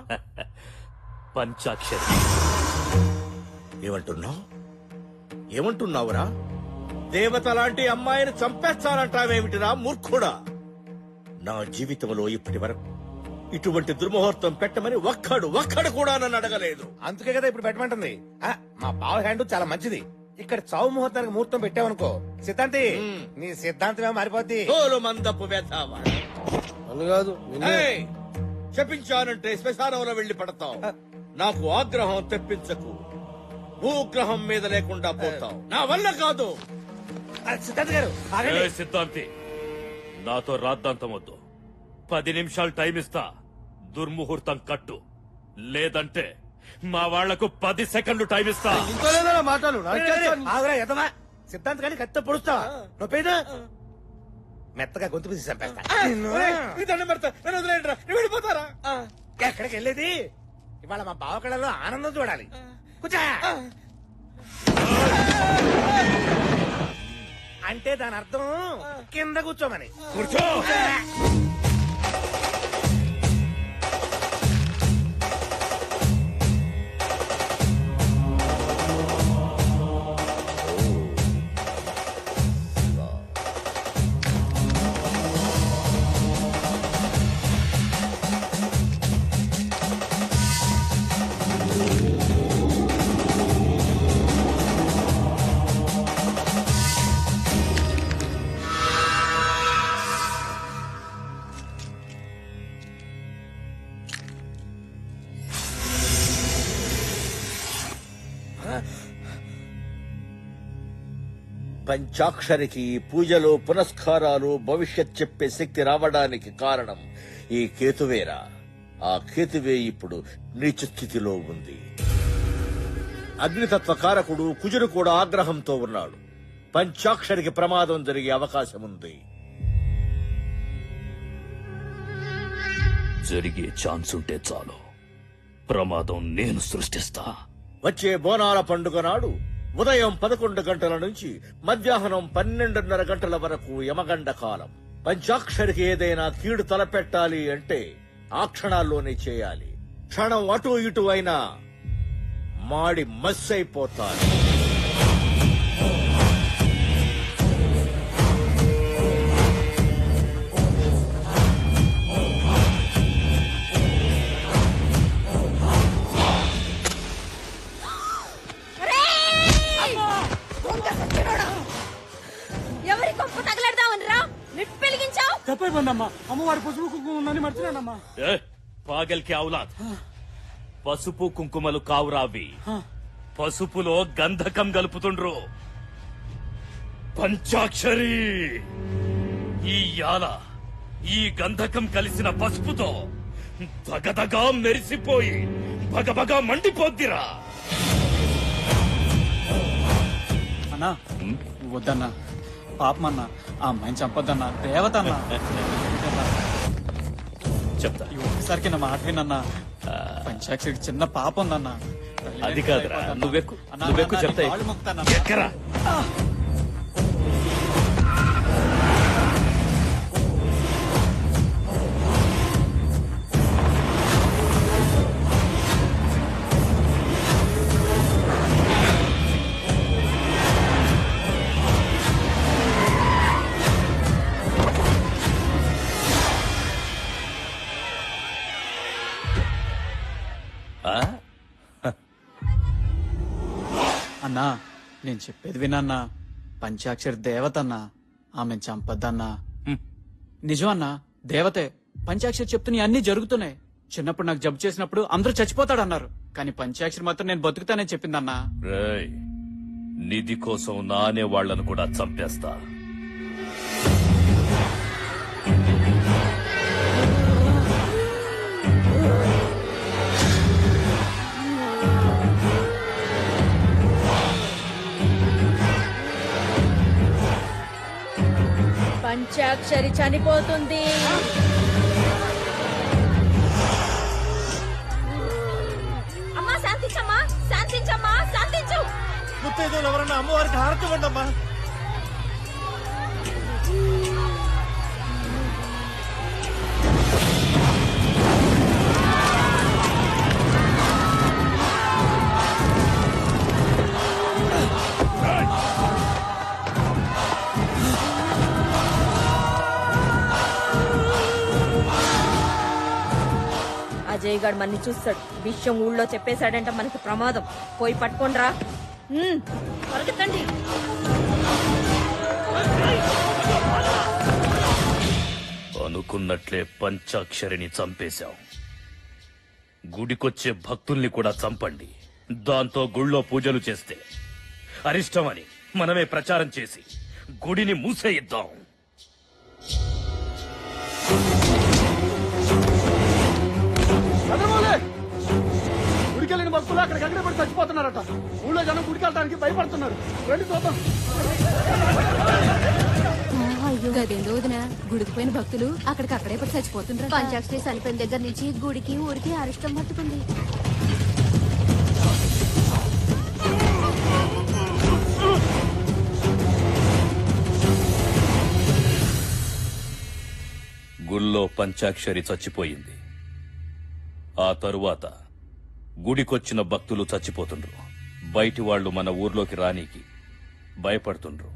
పంచాక్షరి. ఏమంటున్నావురా? దేవత లాంటి అమ్మాయిని చంపేస్తానంటావేమిటిరా మూర్ఖుడా? నా జీవితంలో ఇప్పటి వరకు ఇటువంటి దుర్ముహూర్తం పెట్టమని ఒక్కడు కూడా నన్ను అడగలేదు. అందుకే కదా ఇప్పుడు పెట్టమంటుంది. మా బావ హ్యాండ్ చాలా మంచిది. ఇక్కడ చావు ముహూర్తానికి ముహూర్తం పెట్టావనుకో సిద్ధాంతి, నీ సిద్ధాంతమే మారిపోద్ది. తోలు మందపు వేతావా చెప్పించానంటే శ్మశానంలో వెళ్లి పడతావు. నాకు ఆగ్రహం తెప్పించకు. భూగ్రహం మీద లేకుండా పోతావు. నా వల్ల కాదు. సిద్ధాంత్ గారు ఆగండి. ఏ సిద్ధాంతి, నాతో రాద్దాంతం వద్దు. 10 నిమిషాలు టైం ఇస్తా. దుర్ముహూర్తం కట్టు, లేదంటే మా వాళ్లకు 10 సెకండ్లు టైం ఇస్తా. ఆగురా ఎదవా. సిద్ధాంత్ గారిని కత్తి పొడుస్తావా? నొప్పేదా? మెత్తగా గొంతు పిసి చంపేస్తా. వెళ్ళిపోతారా? ఎక్కడికి వెళ్ళేది? ఇవాళ మా బావ కళలో ఆనందం చూడాలి. కూర్చో. అంటే దాని అర్థం కింద కూర్చోమని. కూర్చో. పంచాక్షరికి పూజలు, పునస్కారాలు, భవిష్యత్ చెప్పే శక్తి రావడానికి కారణం ఈ కేతువేరా. ఆ కేతువే ఇప్పుడు నీచ స్థితిలో ఉంది. అగ్నితత్వ కారకుడు కుజుడు కూడా ఆగ్రహంతో ఉన్నాడు. పంచాక్షరికి ప్రమాదం జరిగే అవకాశం ఉంది. జరిగే ఛాన్స్ ఉంటే చాలు, ప్రమాదం నేను సృష్టిస్తా. వచ్చే బోనాల పండుగ నాడు ఉదయం 11 గంటల నుంచి మధ్యాహ్నం 12:30 గంటల వరకు యమగండ కాలం. పంచాక్షరికి ఏదైనా కీడు తలపెట్టాలి అంటే ఆ క్షణాల్లోనే చేయాలి. క్షణం అటు ఇటు అయినా మాడి మస్సైపోతారు. ఎవరి కొంప తగలడదామని రా నిప్పు వెలిగించావు. తప్పైపోయిందమ్మా. అమ్మవారి పసుపు కుంకుమ ఉందని మర్చిపోయానమ్మా. పాగల్కి ఔలాద్, పసుపు కుంకుమలు కావురావి. పసుపులో గంధకం గలుపుతుండ్రు. పంచాక్షరి, ఈ యాల ఈ గంధకం కలిసిన పసుపుతో దగదగా మెరిసిపోయి బగబగా మండిపోద్దిరా. అన్నా వద్దన్నా, పాపమన్నా. ఆ అమ్మాయిని చంపొద్దన్నా. దేవత అన్నా. చెప్తా. ఈ ఒక్కసారికి నా మాట వినన్నా. పంచాక్షరికి చిన్న పాప ఉందన్నా. అది కాదురా, నువ్వెక్కు అన్నా, నువ్వెక్కు అన్నా, చెప్తా. నీ కాళ్ళు మొక్కుతాన్నా. ఎక్కరా. అన్నా నేను చెప్పేది వినన్నా. పంచాక్షరి దేవతన్నా, ఆమెను చంపద్దన్నా. నిజం అన్నా, దేవతే. పంచాక్షరి చెప్తున్న అన్ని జరుగుతున్నాయి. చిన్నప్పుడు నాకు జబ్బు చేసినప్పుడు అందరూ చచ్చిపోతాడన్నారు, కానీ పంచాక్షరి మాత్రం నేను బతుకుతానని చెప్పిందన్నా. రేయ్, నిధి కోసం నానే వాళ్లను కూడా చంపేస్తా. పంచాక్షరి చనిపోతుంది. అమ్మా శాంతించమ్మా, శాంతించమ్మా, శాంతించు. ముత్తైదులు ఎవరన్నా అమ్మవారికి హారతి ఇవ్వండి అమ్మా. అజయ్ గారు మన్ని చూస్తాడు. విషయం ఊళ్ళో చెప్పేశాడంట మనకి ప్రమాదం. పోయి పట్టుకోండిరా. పరిగెత్తండి. అనుకున్నట్లే పంచాక్షరిని చంపేశాం. గుడికొచ్చే భక్తుల్ని కూడా చంపండి. దాంతో గుళ్ళో పూజలు చేస్తే అరిష్టమని మనమే ప్రచారం చేసి గుడిని మూసేయిద్దాం. గుడికెళ్ళిన భక్తులు అక్కడికక్కడే పడి చచ్చిపోతున్నారట. ఊళ్ళో జనం గుడికెళ్ళడానికి భయపడుతున్నారు. రండి చూద్దాం. గదేందో వదినా, గుడికి పోయిన భక్తులు అక్కడికక్కడే పడి చచ్చిపోతున్నారు. పంచాక్షరి చనిపోయిన దగ్గర నుంచి గుడికి ఊరికి అరిష్టం పట్టుకుంది. గుళ్ళో పంచాక్షరి చచ్చిపోయింది. ఆ తరువాత గుడికొచ్చిన భక్తులు చచ్చిపోతుండ్రు. బయటి వాళ్లు మన ఊర్లోకి రానీకి భయపడుతుండ్రు.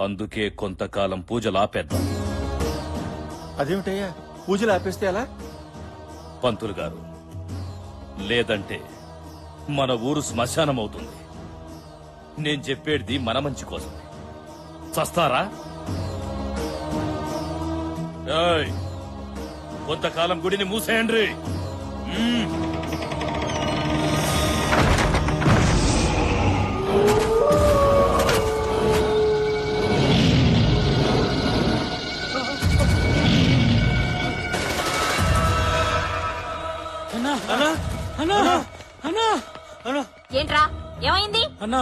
అందుకే కొంతకాలం పూజలు ఆపేద్దాం. అదేమిటయ్యా, పూజలు ఆపేస్తే ఎలా? పంతులు గారు, లేదంటే మన ఊరు శ్మశానం అవుతుంది. నేను చెప్పేది మన మంచి కోసమే. చస్తారా? ఏయ్, కొంతకాలం గుడిని మూసేయండి. ఏంట్రా, ఏమైంది? అన్నా,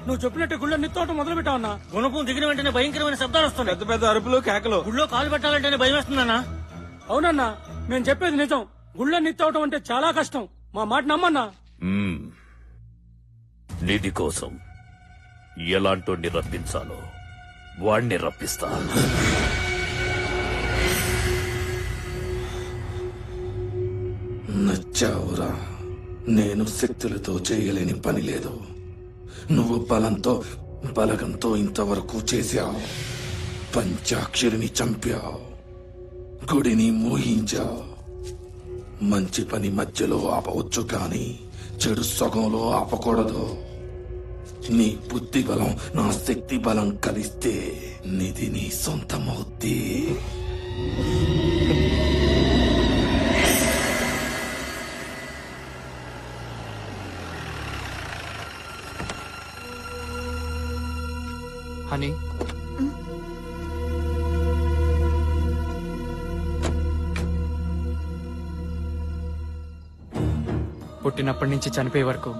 నువ్వు చెప్పినట్టు గుళ్ళో నిత్తోటం మొదలు పెట్టావన్నా. గుణపం దిగిన వెంటనే భయంకరమైన శబ్దాలు వస్తున్నాయి. పెద్ద పెద్ద అరుపులు, కేకలు. గుళ్ళో కాలు పెట్టాలంటేనే భయం వేస్తుందన్నా. అవునన్నా, నేను చెప్పేది నిజం. గుళ్ళో నిత్తవటం అంటే చాలా కష్టం. మా మాట నమ్మన్నా. నిధి కోసం ఎలాంటోడిని రప్పించాలో వాణ్ణి రప్పిస్తా. నచ్చావురా. నేను శక్తులతో చేయలేని పని లేదు. నువ్వు బలగంతో ఇంతవరకు చేశావు. పంచాక్షరిని చంపావు, గుడిని మోహించావు. మంచి పని మధ్యలో ఆపవచ్చు, కానీ చెడు సగంలో ఆపకూడదు. నీ బుద్ధి బలం నా శక్తి బలం కలిస్తే నిధి నీ సొంతమవుద్ది. హనీ, పుట్టినప్పటి నుంచి చనిపోయే వరకు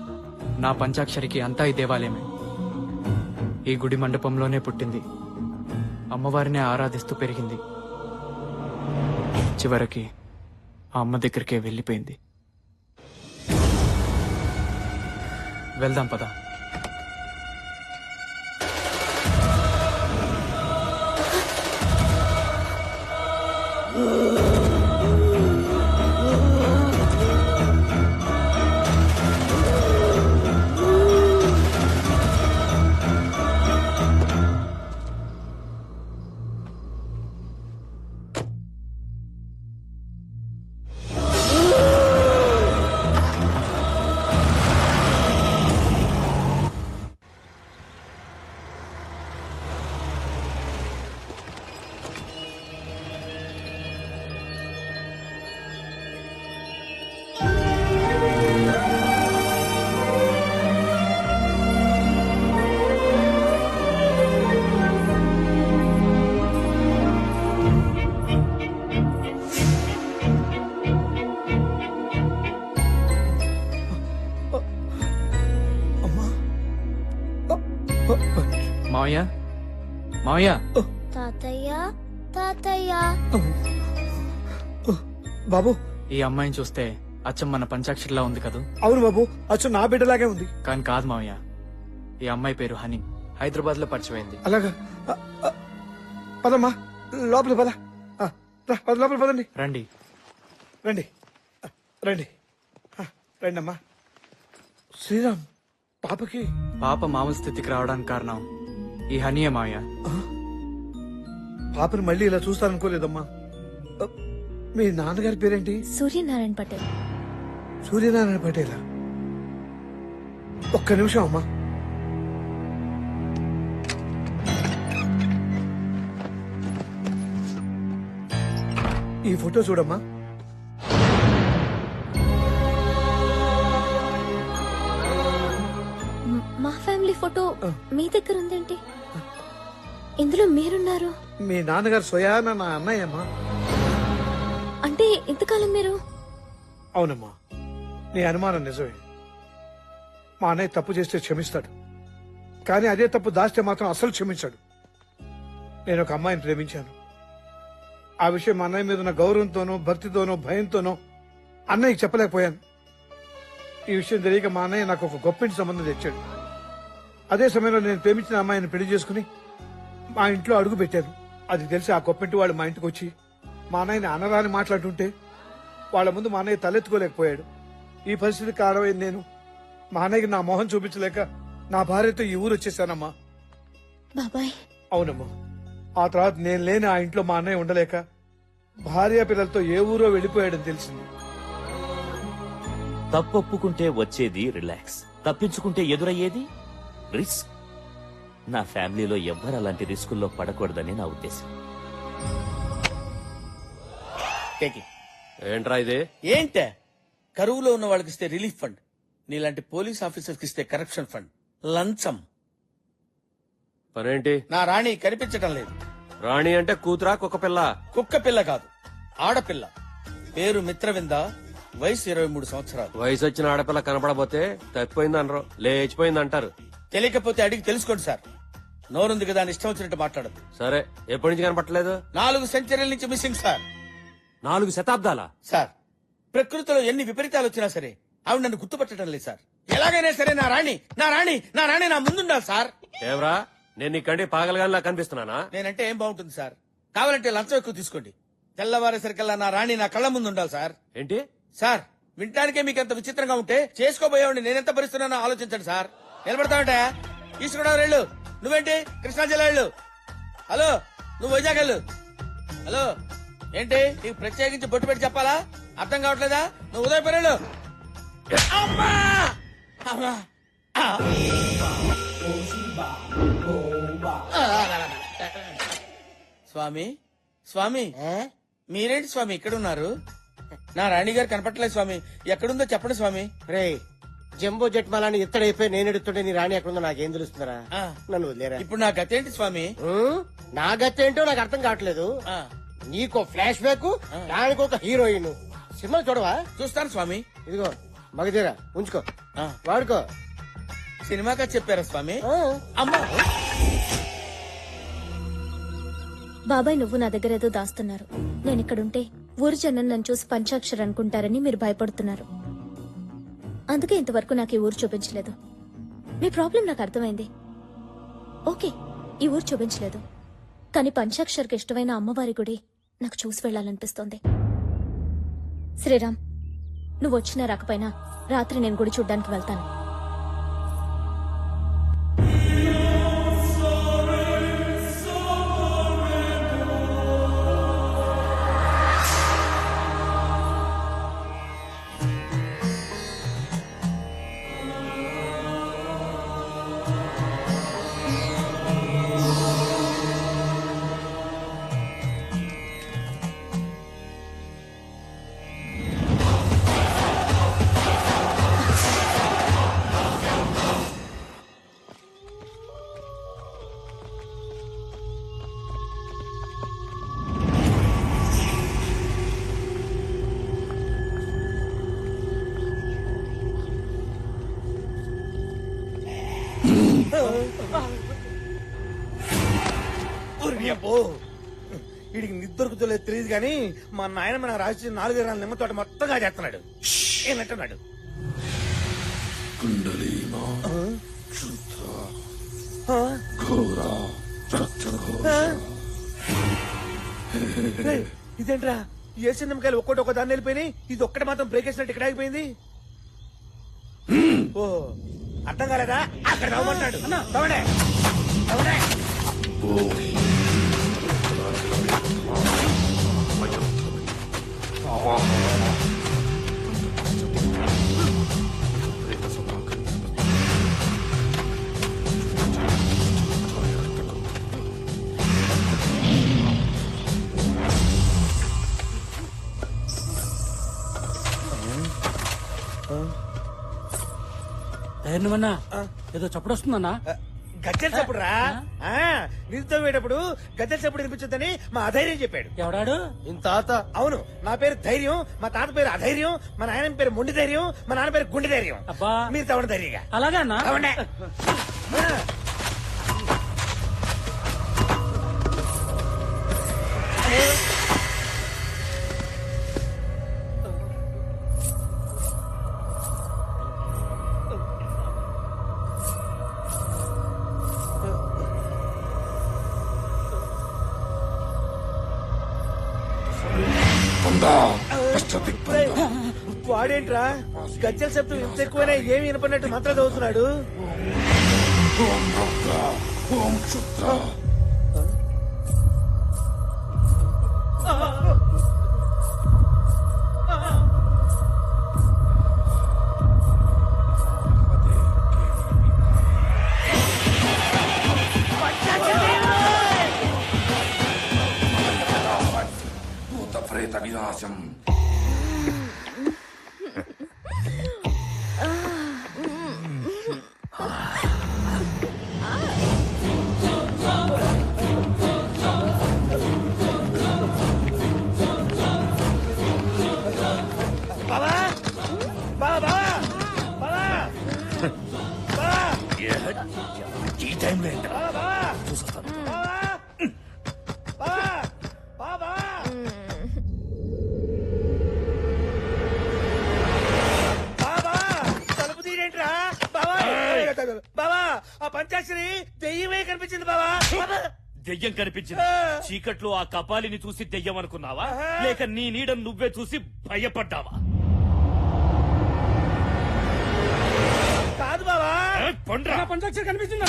నా పంచాక్షరికి అంతా ఈ దేవాలయమే. ఈ గుడి మండపంలోనే పుట్టింది. అమ్మవారిని ఆరాధిస్తూ పెరిగింది. చివరికి ఆ అమ్మ దగ్గరికే వెళ్ళిపోయింది. వెళ్దాం పద. మావయ్య మావయ్య తాతయ్య తాతయ్య బాబు ఈ అమ్మాయిని చూస్తే అచ్చం మన పంచాక్షరిలా ఉంది కదూ? అవును బాబు, అచ్చు నా బిడ్డలాగే ఉంది. కానీ కాదు మావయ్య, ఈ అమ్మాయి పేరు హనీ, హైదరాబాద్ లో పరిచయమైంది. అలాగా పదమ్మా లోపల పద. లోపల పదండి. రండి. రండి రండి రండి అమ్మా. శ్రీరామ్, పాపకి పాప మామూలు స్థితికి రావడానికి కారణం ఈ హనీయే మావయ్య. పాపని మళ్ళీ ఇలా చూస్తాననుకోలేదమ్మా. మీ నాన్నగారి పేరేంటి? సూర్యనారాయణ పటేల్. సూర్యనారాయణ పటేలా? ఒక్క నిమిషం అమ్మా. ఈ ఫోటో చూడమ్మా. మా ఫ్యామిలీ ఫోటో మీ దగ్గర ఉందేంటి? ఇందులో మీరున్నారు. మీ నాన్నగారు స్వయాన నా అన్నయ్య అమ్మా. అంటే ఇంతకాలం మీరు? అవునమ్మా, నీ అనుమానం నిజమే. మా అన్నయ్య తప్పు చేస్తే క్షమిస్తాడు, కానీ అదే తప్పు దాస్తే మాత్రం అసలు క్షమించాడు. నేను ఒక అమ్మాయిని ప్రేమించాను. ఆ విషయం మా అన్నయ్య మీద ఉన్న గౌరవంతోనో భక్తితోనో భయంతోనో అన్నయ్యకి చెప్పలేకపోయాను. ఈ విషయం తెలియక మా అన్నయ్య నాకు ఒక గొప్పింటి సంబంధం తెచ్చాడు. అదే సమయంలో నేను ప్రేమించిన అమ్మాయిని పెళ్లి చేసుకుని మా ఇంట్లో అడుగు పెట్టాను. అది తెలిసి ఆ గొప్పింటి వాళ్ళు మా ఇంటికి వచ్చి మా అన్నయ్యని అనరాని మాట్లాడుతుంటే వాళ్ళ ముందు మా అన్నయ్య తలెత్తుకోలేకపోయాడు. ఈ పరిస్థితి కారణమైన నేను మా అన్నయ్యకి నా మొహం చూపించలేక నా భార్యతో ఈ ఊరు వచ్చేసానమ్మా. బాబాయ్. అవునమ్మా. ఆ తర్వాత నేను లేని ఆ ఇంట్లో మా అన్నయ్య ఉండలేక భార్య పిల్లలతో ఏ ఊరో వెళ్లిపోయాడని తెలిసింది. తప్పొప్పుకుంటే వచ్చేది రిలాక్స్, తప్పించుకుంటే ఎదురయ్యేది రిస్క్. నా ఫ్యామిలీలో ఎవ్వరు అలాంటి రిస్కుల్లో పడకూడదని నా ఉద్దేశం. ఏంట్రా ఇదే? ఏంటే కరువులో ఉన్న వాళ్ళకి ఇస్తే రిలీఫ్ ఫండ్, నీలాంటి పోలీస్ ఆఫీసర్స్ కి ఇస్తే కరప్షన్ ఫండ్. లంచం. పనేంటి? నా రాణి కనిపించటం లేదు. రాణి అంటే కూతురా కుక్క పిల్ల? కుక్క పిల్ల కాదు, ఆడపిల్ల. పేరు మిత్రవింద, వయసు 23 సంవత్సరాలు. వయసు వచ్చిన ఆడపిల్ల కనపడబోతే తప్పిపోయింది అనరు, లేచిపోయింది అంటారు. తెలియకపోతే అడిగి తెలుసుకోండి సార్. నోరుంది కదా అని ఇష్టం వచ్చినట్టు మాట్లాడదు. సరే, ఎప్పటి నుంచి కనపట్టలేదు? 4 సెంచరీల నుంచి మిస్సింగ్ సార్. 4 శతాబ్దాల? సార్, ప్రకృతిలో ఎన్ని విపరీతాలు వచ్చినా సరే ఆవిడ నన్ను గుర్తుపట్టడం లేదు సార్. ఎలాగైనా సరే నా రాణి నా రాణి నా రాణి నా ముందుండాలి సార్. ఏవరా, నేను నీ కంటే పాగలగానిలా కనిపిస్తున్నానా? నేనంటే ఏం బాగుంటుంది సార్? కావాలంటే లంచం ఎక్కువ తీసుకోండి. తెల్లవారేసరికల్లా నా రాణి నా కళ్ళ ముందు ఉండాలి సార్. ఏంటి సార్, వినటానికే మీకు ఎంత విచిత్రంగా ఉంటే చేసుకోబోయేవాడిని నేనెంత భరిస్తున్నానో ఆలోచించండి సార్. నిలబడతావంటే ఈస్ట్ గోదావరి వెళ్ళు. నువ్వేంటి కృష్ణా జిల్లా వెళ్ళు. హలో, నువ్వు వైజాగ్ వెళ్ళు. హలో, ఏంటి నీకు ప్రత్యేకించి బొట్టు పెట్టి చెప్పాలా? అర్థం కావట్లేదా? నువ్వు ఉదయపూర్ వెళ్ళు. అమ్మా! అమ్మా! స్వామి, స్వామి, మీరేంటి స్వామి ఇక్కడ ఉన్నారు? నా రాణి గారు కనపట్టలేదు స్వామి. ఎక్కడుందో చెప్పండి స్వామి. రే, జంబో జెట్ మాలని ఎత్తడైపోయి నేను ఎడుతుంటే నీ రాణి ఎక్కడుందో నాకేం తెలుస్తుందరా? నన్ను వదిలేరా. ఇప్పుడు నా గతేంటి స్వామి? నా గతేంటో నాకు అర్థం కావట్లేదు. నీకో ఫ్లాష్ బ్యాక్, దానికి ఒక హీరోయిన్. సినిమా చూడవా? చూస్తాను స్వామి. ఇదిగో మగధీరా, ఉంచుకో, వాడుకో. సినిమాగా చెప్పారా స్వామి? అమ్మా! బాబాయ్, నువ్వు నా దగ్గర ఏదో దాస్తున్నారు. నేను ఇక్కడుంటే ఊరు జనం నన్ను చూసి పంచాక్షరి అనుకుంటారని మీరు భయపడుతున్నారు. అందుకే ఇంతవరకు నాకు ఈ ఊరు చూపించలేదు. మీ ప్రాబ్లం నాకు అర్థమైంది. ఓకే, ఈ ఊరు చూపించలేదు, కానీ పంచాక్షరికి ఇష్టమైన అమ్మవారి గుడి నాకు చూసి వెళ్లాలనిపిస్తోంది. శ్రీరామ్, నువ్వు వచ్చినా రాకపోయినా రాత్రి నేను గుడి చూడ్డానికి వెళ్తాను. అబ్బో వీడికి నిద్రకుతలేదు తెలియదు కానీ మా నాయన మన రాసి 4 ఎకరాల నిమ్మ తోట మొత్తంగా చేస్తున్నాడు ఏనంటున్నాడు. కుండలీనా శుద్ధ ఘోర రక్తఘోష. ఏయ్, ఇదేంట్రా ఏసిన నిమ్మకాయలు ఒక్కొక్క దాన్ని వెళ్ళిపోయినాయి, ఇది ఒక్కటి మాత్రం బ్రేక్ వేసినట్టు ఇక్కడ ఆగిపోయింది. ఓ అర్థం కాలేదా? అక్కడ తవ్వమంటాడు. తవ్వడే తవ్వడే. ఏమన్నా ఏదో చప్పుడు వస్తుందన్నా. గజ్జల చప్పుడు రా. నిధుతో వేటప్పుడు గజ్జల చప్పుడు వినిపించొద్దని మా అధైర్యం చెప్పాడు. ఎవడాడు? ఇంత తాత. అవును, నా పేరు ధైర్యం, మా తాత పేరు అధైర్యం, మా నాయన పేరు మొండి ధైర్యం, మా నాన్న పేరు గుండె ధైర్యం. అబ్బా మీరు తవ్వడం ధైర్యంగా. అలాగే అన్నా. తవ్వండి. వాడేంట్రా గజ్జల శబ్దం ఇంత ఎక్కువైనా ఏమి వినపడినట్టు మంత్రాలు చదువుతున్నాడు. ఓం రుద్ర ఓం శుద్ధ. భూత ప్రేత వినాశం. ఈ టైంలో తలుపు తీరేంట్రా బావా? బావా ఆ పంచాక్షరి దెయ్యమే కనిపించింది బావా. దెయ్యం కనిపించింది. చీకట్లో ఆ కపాలిని చూసి దెయ్యం అనుకున్నావా, లేక నీ నీడను నువ్వే చూసి భయపడ్డావా? కాదు బావా. పంచాక్షరి కనిపిస్తుందా?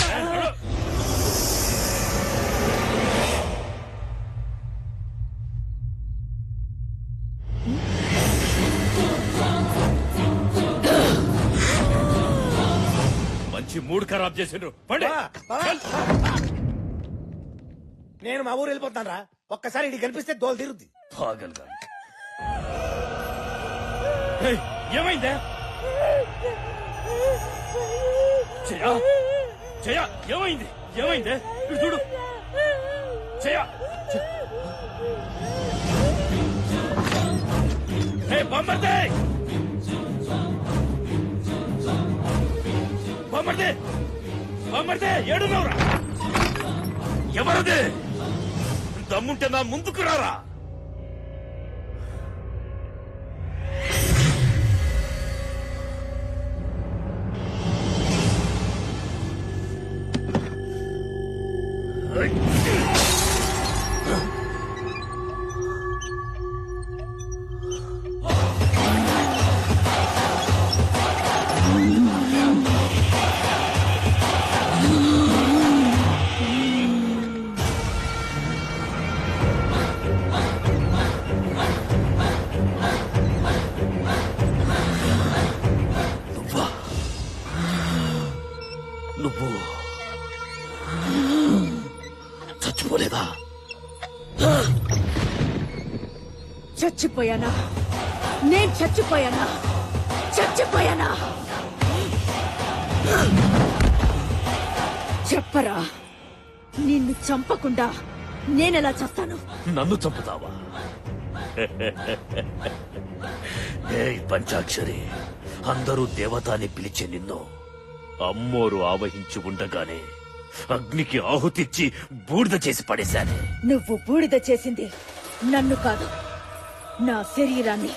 మంచి మూడ్ ఖరాబ్ చేసిండ్రు. నేను మా ఊరు వెళ్ళిపోతాను రా. ఒక్కసారి ఇది కనిపిస్తే దోలు తీరుద్ది. పాగల్గా ఏమైందే? జయా జయా ఏమైంది? ఏమైందే? ఇటు చూడు జయా. బామ్మర్దే బామ్మర్దే బామ్మర్దే ఏడున్నావురా? ఎవరదే? దమ్ముంటే నా ముందుకు రారా. నువ్వు చచ్చిపోలేదా? చచ్చిపోయానా? నేను చచ్చిపోయానా? చచ్చిపోయానా? చెప్పరా. నిన్ను చంపకుండా నేనెలా చేస్తాను? నన్ను చంపుతావా? ఏయ్ పంచాక్షరి, అందరూ దేవత అని పిలిచే నిన్ను అమ్మోరు ఆవహించి ఉండగానే అగ్నికి ఆహుతిచ్చి బూడిద చేసి పడేశానే. నువ్వు బూడిద చేసింది నన్ను కాదు, నా శరీరాన్ని.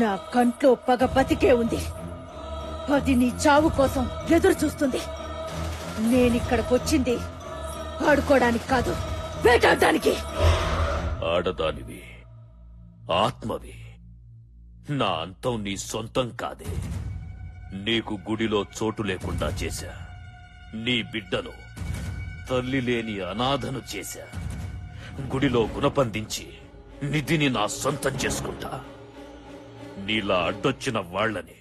నా కంట్లో పగ బతికే ఉంది. అది నీ చావు కోసం ఎదురు చూస్తుంది. నేనిక్కడికొచ్చింది ఆడుకోవడానికి కాదు, వేటాడడానికి. ఆడదానివి, ఆత్మవి. నా అంతం నీ సొంతం కాదే. నీకు గుడిలో చోటు లేకుండా చేశా. నీ బిడ్డను తల్లి లేని అనాథను చేశా. గుడిలో గుణపందించి నిధిని నా సొంతం చేసుకుంటా. నీలా అడ్డొచ్చిన వాళ్లని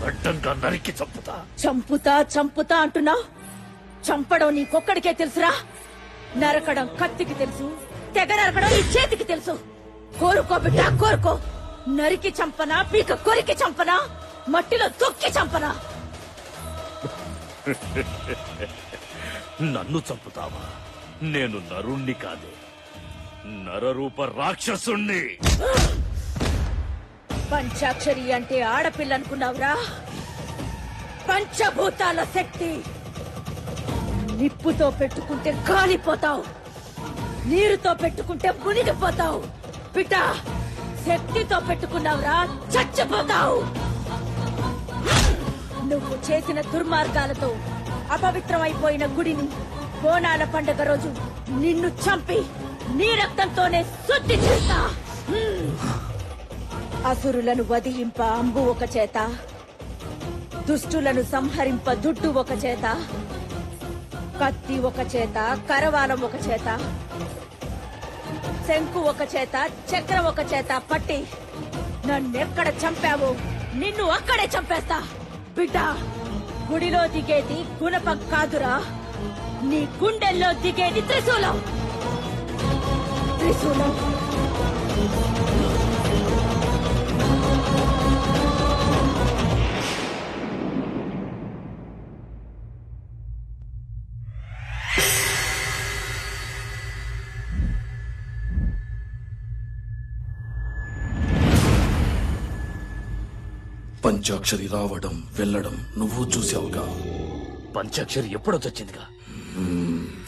అడ్డంగా నరికి చంపుతా. చంపుతా అంటున్నావు. చంపడం నీకొక్కడికే తెలుసురా. నరకడం కత్తికి తెలుసు, తెగ నరకడం ఈ చేతికి తెలుసు. కోరుకో బిడ్డ, కోరుకో. నరికి చంపనా, పీక కొరికి చంపనా, మట్టిలో తొక్కి చంపనా? నన్ను చంపుతావా? నేను నరుణ్ణి కాదే, నరరూప రాక్షసుణ్ణి. పంచాక్షరి అంటే ఆడపిల్ల అనుకున్నావురా? పంచభూతాల శక్తి. నిప్పుతో పెట్టుకుంటే కాలిపోతావు, నీరుతో పెట్టుకుంటే మునిగిపోతావు. బిడ్డ, శక్తితో పెట్టుకున్నావురా, చచ్చిపోతావు. నువ్వు చేసిన దుర్మార్గాలతో అపవిత్రమైపోయిన గుడిని బోనాల పండగ రోజు నిన్ను చంపి నీ రక్తంతోనే శుద్ధి చేస్తా. అసురులను వధింప అంబు ఒక చేత, దుష్టులను సంహరింప దుడ్డు ఒక చేత, కత్తి ఒక చేత, కరవాలం ఒక చేత, శంకు ఒక చేత, చక్రం ఒక చేత పట్టి నన్నెక్కడ చంపావో నిన్ను అక్కడే చంపేస్తా. బిడ్డ, గుడిలో దిగేది గుణపం కాదురా, నీ గుండెల్లో దిగేది త్రిశూలం. త్రిశూలం. పంచాక్షరి రావడం వెళ్ళడం నువ్వు చూసావుగా. పంచాక్షరి ఎప్పుడో చచ్చిందిగా.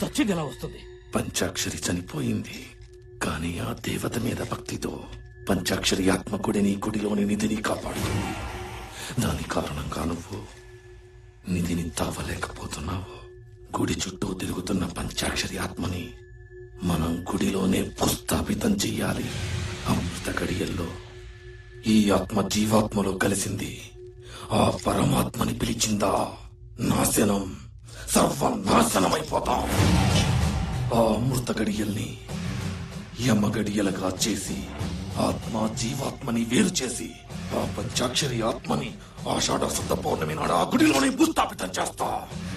చచ్చింది ఎలా వస్తుంది? పంచాక్షరి చనిపోయింది, కానీ ఆ దేవత మీద భక్తితో పంచాక్షరి ఆత్మ గుడిని, గుడిలోని నిధిని కాపాడుతుంది. దాని కారణంగా నువ్వు నిధిని తావలేకపోతున్నావు. గుడి చుట్టూ తిరుగుతున్న పంచాక్షరి ఆత్మని మనం గుడిలోనే భూస్థాపితం చెయ్యాలి. అమృత గడియల్లో ఈ ఆత్మ జీవాత్మలో కలిసింది. ఆ పరమాత్మని పిలిచిందా నాశనం, సర్వనాశనమైపోతాం. ఆ అమృత గడియల్ని యమ గడియలుగా చేసి ఆత్మ జీవాత్మని వేరు చేసి ఆ పంచాక్షరి ఆత్మని ఆషాఢ శుద్ధ పౌర్ణమి నాడు ఆ గుడిలోనే భూస్థాపితం చేస్తా.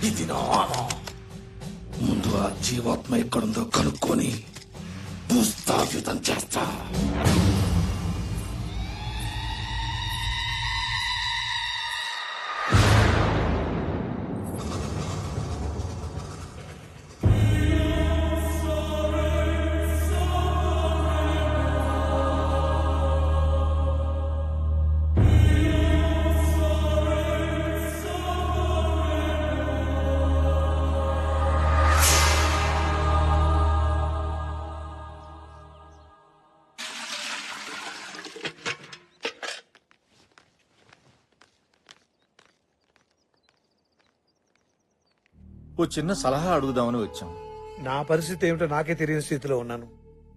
ఇది నా ఆన. ముందు ఆ జీవాత్మ ఎక్కడుందో కనుక్కొని భూస్థాపితం చేస్తా. ఓ చిన్న సలహా అడుగుదామని వచ్చాం. నా పరిస్థితి ఏమిటో నాకే తెలియని స్థితిలో ఉన్నాను.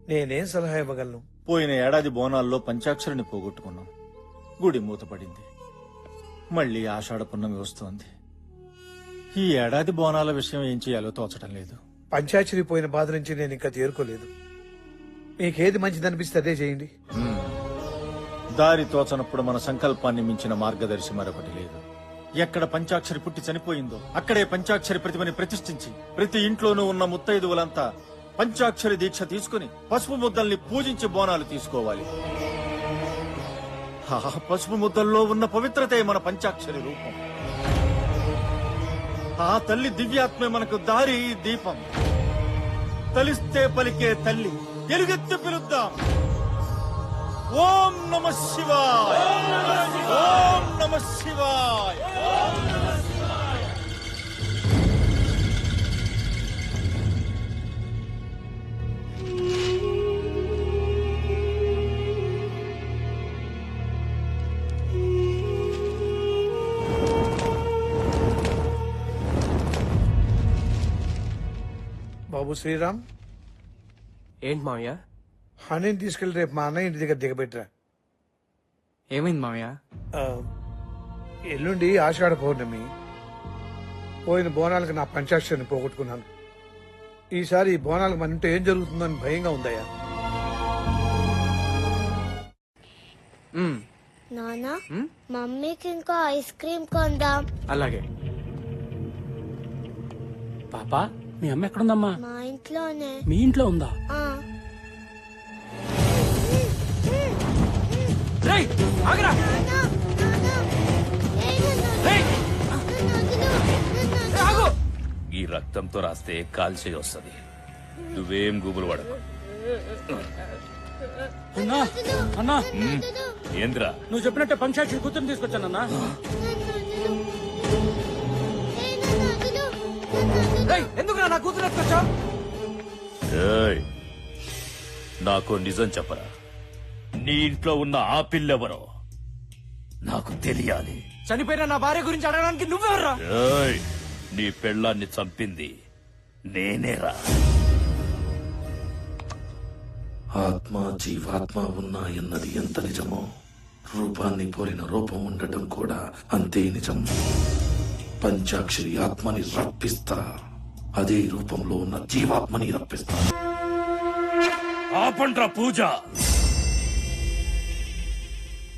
నేనేం సలహా ఇవ్వగలను? పోయిన ఏడాది బోనాల్లో పంచాక్షరిని పోగొట్టుకున్నాం. గుడి మూతపడింది. మళ్ళీ ఆషాఢ పున్నమి వస్తోంది. ఈ ఏడాది బోనాల విషయం ఏం చేయాలో తోచడం లేదు. పంచాక్షరి పోయిన బాధ నుంచి నేను ఇంకా తేరుకోలేదు. మీకేది మంచిదనిపిస్తే అదే చేయండి. దారి తోచనప్పుడు మన సంకల్పాన్ని మించిన మార్గదర్శి మరొకటి లేదు. ఎక్కడ పంచాక్షరి పుట్టి చనిపోయిందో అక్కడే పంచాక్షరి ప్రతిమని ప్రతిష్ఠించి ప్రతి ఇంట్లోనూ ఉన్న ముత్తైదువులంతా పంచాక్షరి దీక్ష తీసుకుని పసుపు ముద్దల్ని పూజించి బోనాలు తీసుకోవాలి. ఆ పసుపు ముద్దల్లో ఉన్న పవిత్రతే మన పంచాక్షరి రూపం. ఆ తల్లి దివ్యాత్మే మనకు దారి, దీపం. తలిస్తే పలికే తల్లి, ఎలుగెత్తి పిలుద్దాం. ఓం నమ శివాయ, ఓం నమ శివాయ. బాబు శ్రీరామ్, ఏంటి మావయ్య? హనీని తీసుకెళ్లి రేపు మా అన్నయ్య ఇంటి దగ్గర దిగబెట్టరా. ఏమైంది మావయ్య? ఆ, ఎల్లుండి ఆషాఢ పౌర్ణమి. పోయిన బోనాలకు నా పంచాక్షరిని పోగొట్టుకున్నాను. ఈసారి ఈ బోనాలకు మన ఇంట్లో ఏం జరుగుతుందని భయంగా ఉందయ్యా. నానా, మమ్మీకి ఇంకో ఐస్ క్రీమ్ కొందాం. అలాగే. పాపా, మీ అమ్మ ఎక్కడుందమ్మా? మా ఇంట్లోనే. మీ ఇంట్లో ఉందా? ఆ. రేయ్, ఆగరా! ఆగు! ఈ రక్తంతో రాస్తే కాల్చే వస్తుంది. నువ్వేం గుబులు పడకు. అన్నా, అన్నా, ఏంద్రా? నువ్వు చెప్పినట్టే పంచాక్షి కూతురు తీసుకొచ్చానన్నా. ఎందుకు నా కూతురు ఎత్తుకొచ్చా? ఏయ్, నాకు నిజం చెప్పరా. నీ ఇంట్లో ఉన్న ఆ పిల్లెవరో నాకు తెలియాలి. చనిపోయిన నా భార్య గురించి అడగడానికి నువ్వెవర్రా? ఏయ్, నీ పెళ్ళాన్ని చంపింది నేనేరా. ఆత్మ జీవాత్మ ఉన్నాయన్నది ఎంత నిజమో, రూపాన్ని పోలిన రూపం ఉండటం కూడా అంతే నిజం. పంచాక్షరి ఆత్మని రప్పిస్తా, అదే రూపంలో ఉన్న జీవాత్మని రప్పిస్తా. ఆపండ్రా పూజ.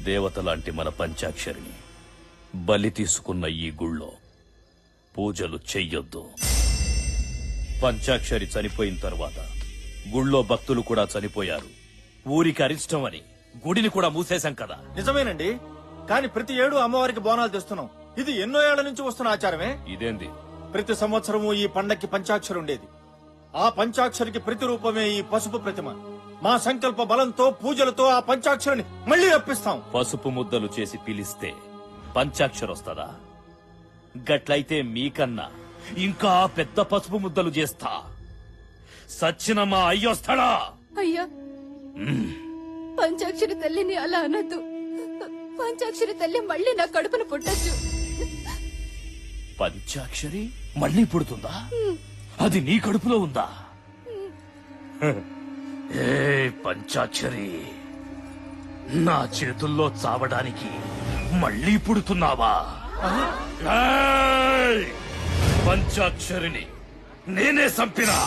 దేవత లాంటి మన పంచాక్షరిని బలి తీసుకున్న ఈ గుళ్ళో పూజలు చెయ్యొద్దు. పంచాక్షరి చనిపోయిన తర్వాత గుళ్ళో భక్తులు కూడా చనిపోయారు. ఊరికి అరిష్టం అని గుడిని కూడా మూసేశాం కదా. నిజమేనండి, కానీ ప్రతి ఏడు అమ్మవారికి బోనాలు తెస్తున్నాం. ఇది ఎన్నో ఏళ్ల నుంచి వస్తున్న ఆచారమే. ఇదేంది? ప్రతి సంవత్సరము ఈ పండక్కి పంచాక్షరి ఉండేది. ఆ పంచాక్షరికి ప్రతిరూపమే ఈ పసుపు ప్రతిమ. మా సంకల్ప బలంతో పూజలతో ఆ పంచాక్షరిని మళ్లీ రప్పిస్తాం. పసుపు ముద్దలు చేసి పిలిస్తే పంచాక్షరి వస్తదా? గట్లయితే మీకన్నా ఇంకా పెద్ద పసుపు ముద్దలు చేస్తా. సచ్చిన మా అయ్యొస్తాడా? అయ్యా, పంచాక్షరి తల్లిని అలా అనద్దు. పంచాక్షరి తల్లి మళ్ళీ నా కడుపును పుట్టచ్చు. పంచాక్షరి మళ్ళీ పుడుతుందా? అది నీ కడుపులో ఉందా? ఏ పంచాక్షరి, నా చేతుల్లో చావడానికి మళ్ళీ పుడుతున్నావా? ఏయ్! పంచాక్షరిని నేనే చంపినా.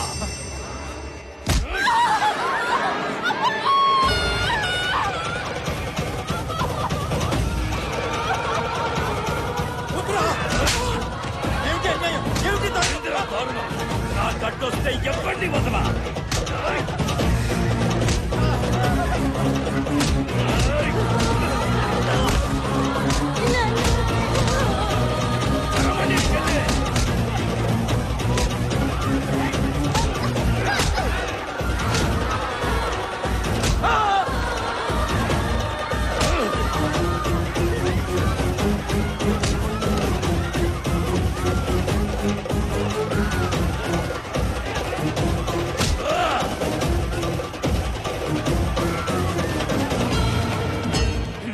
నా గడ్డొస్తే ఎవరిని వదలా.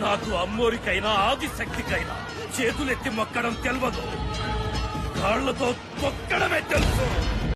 నాకు అమ్మోరికైనా ఆదిశక్తికైనా చేతులెత్తి మొక్కడం తెలవదు, కాళ్లతో తొక్కడమే తెలుసు.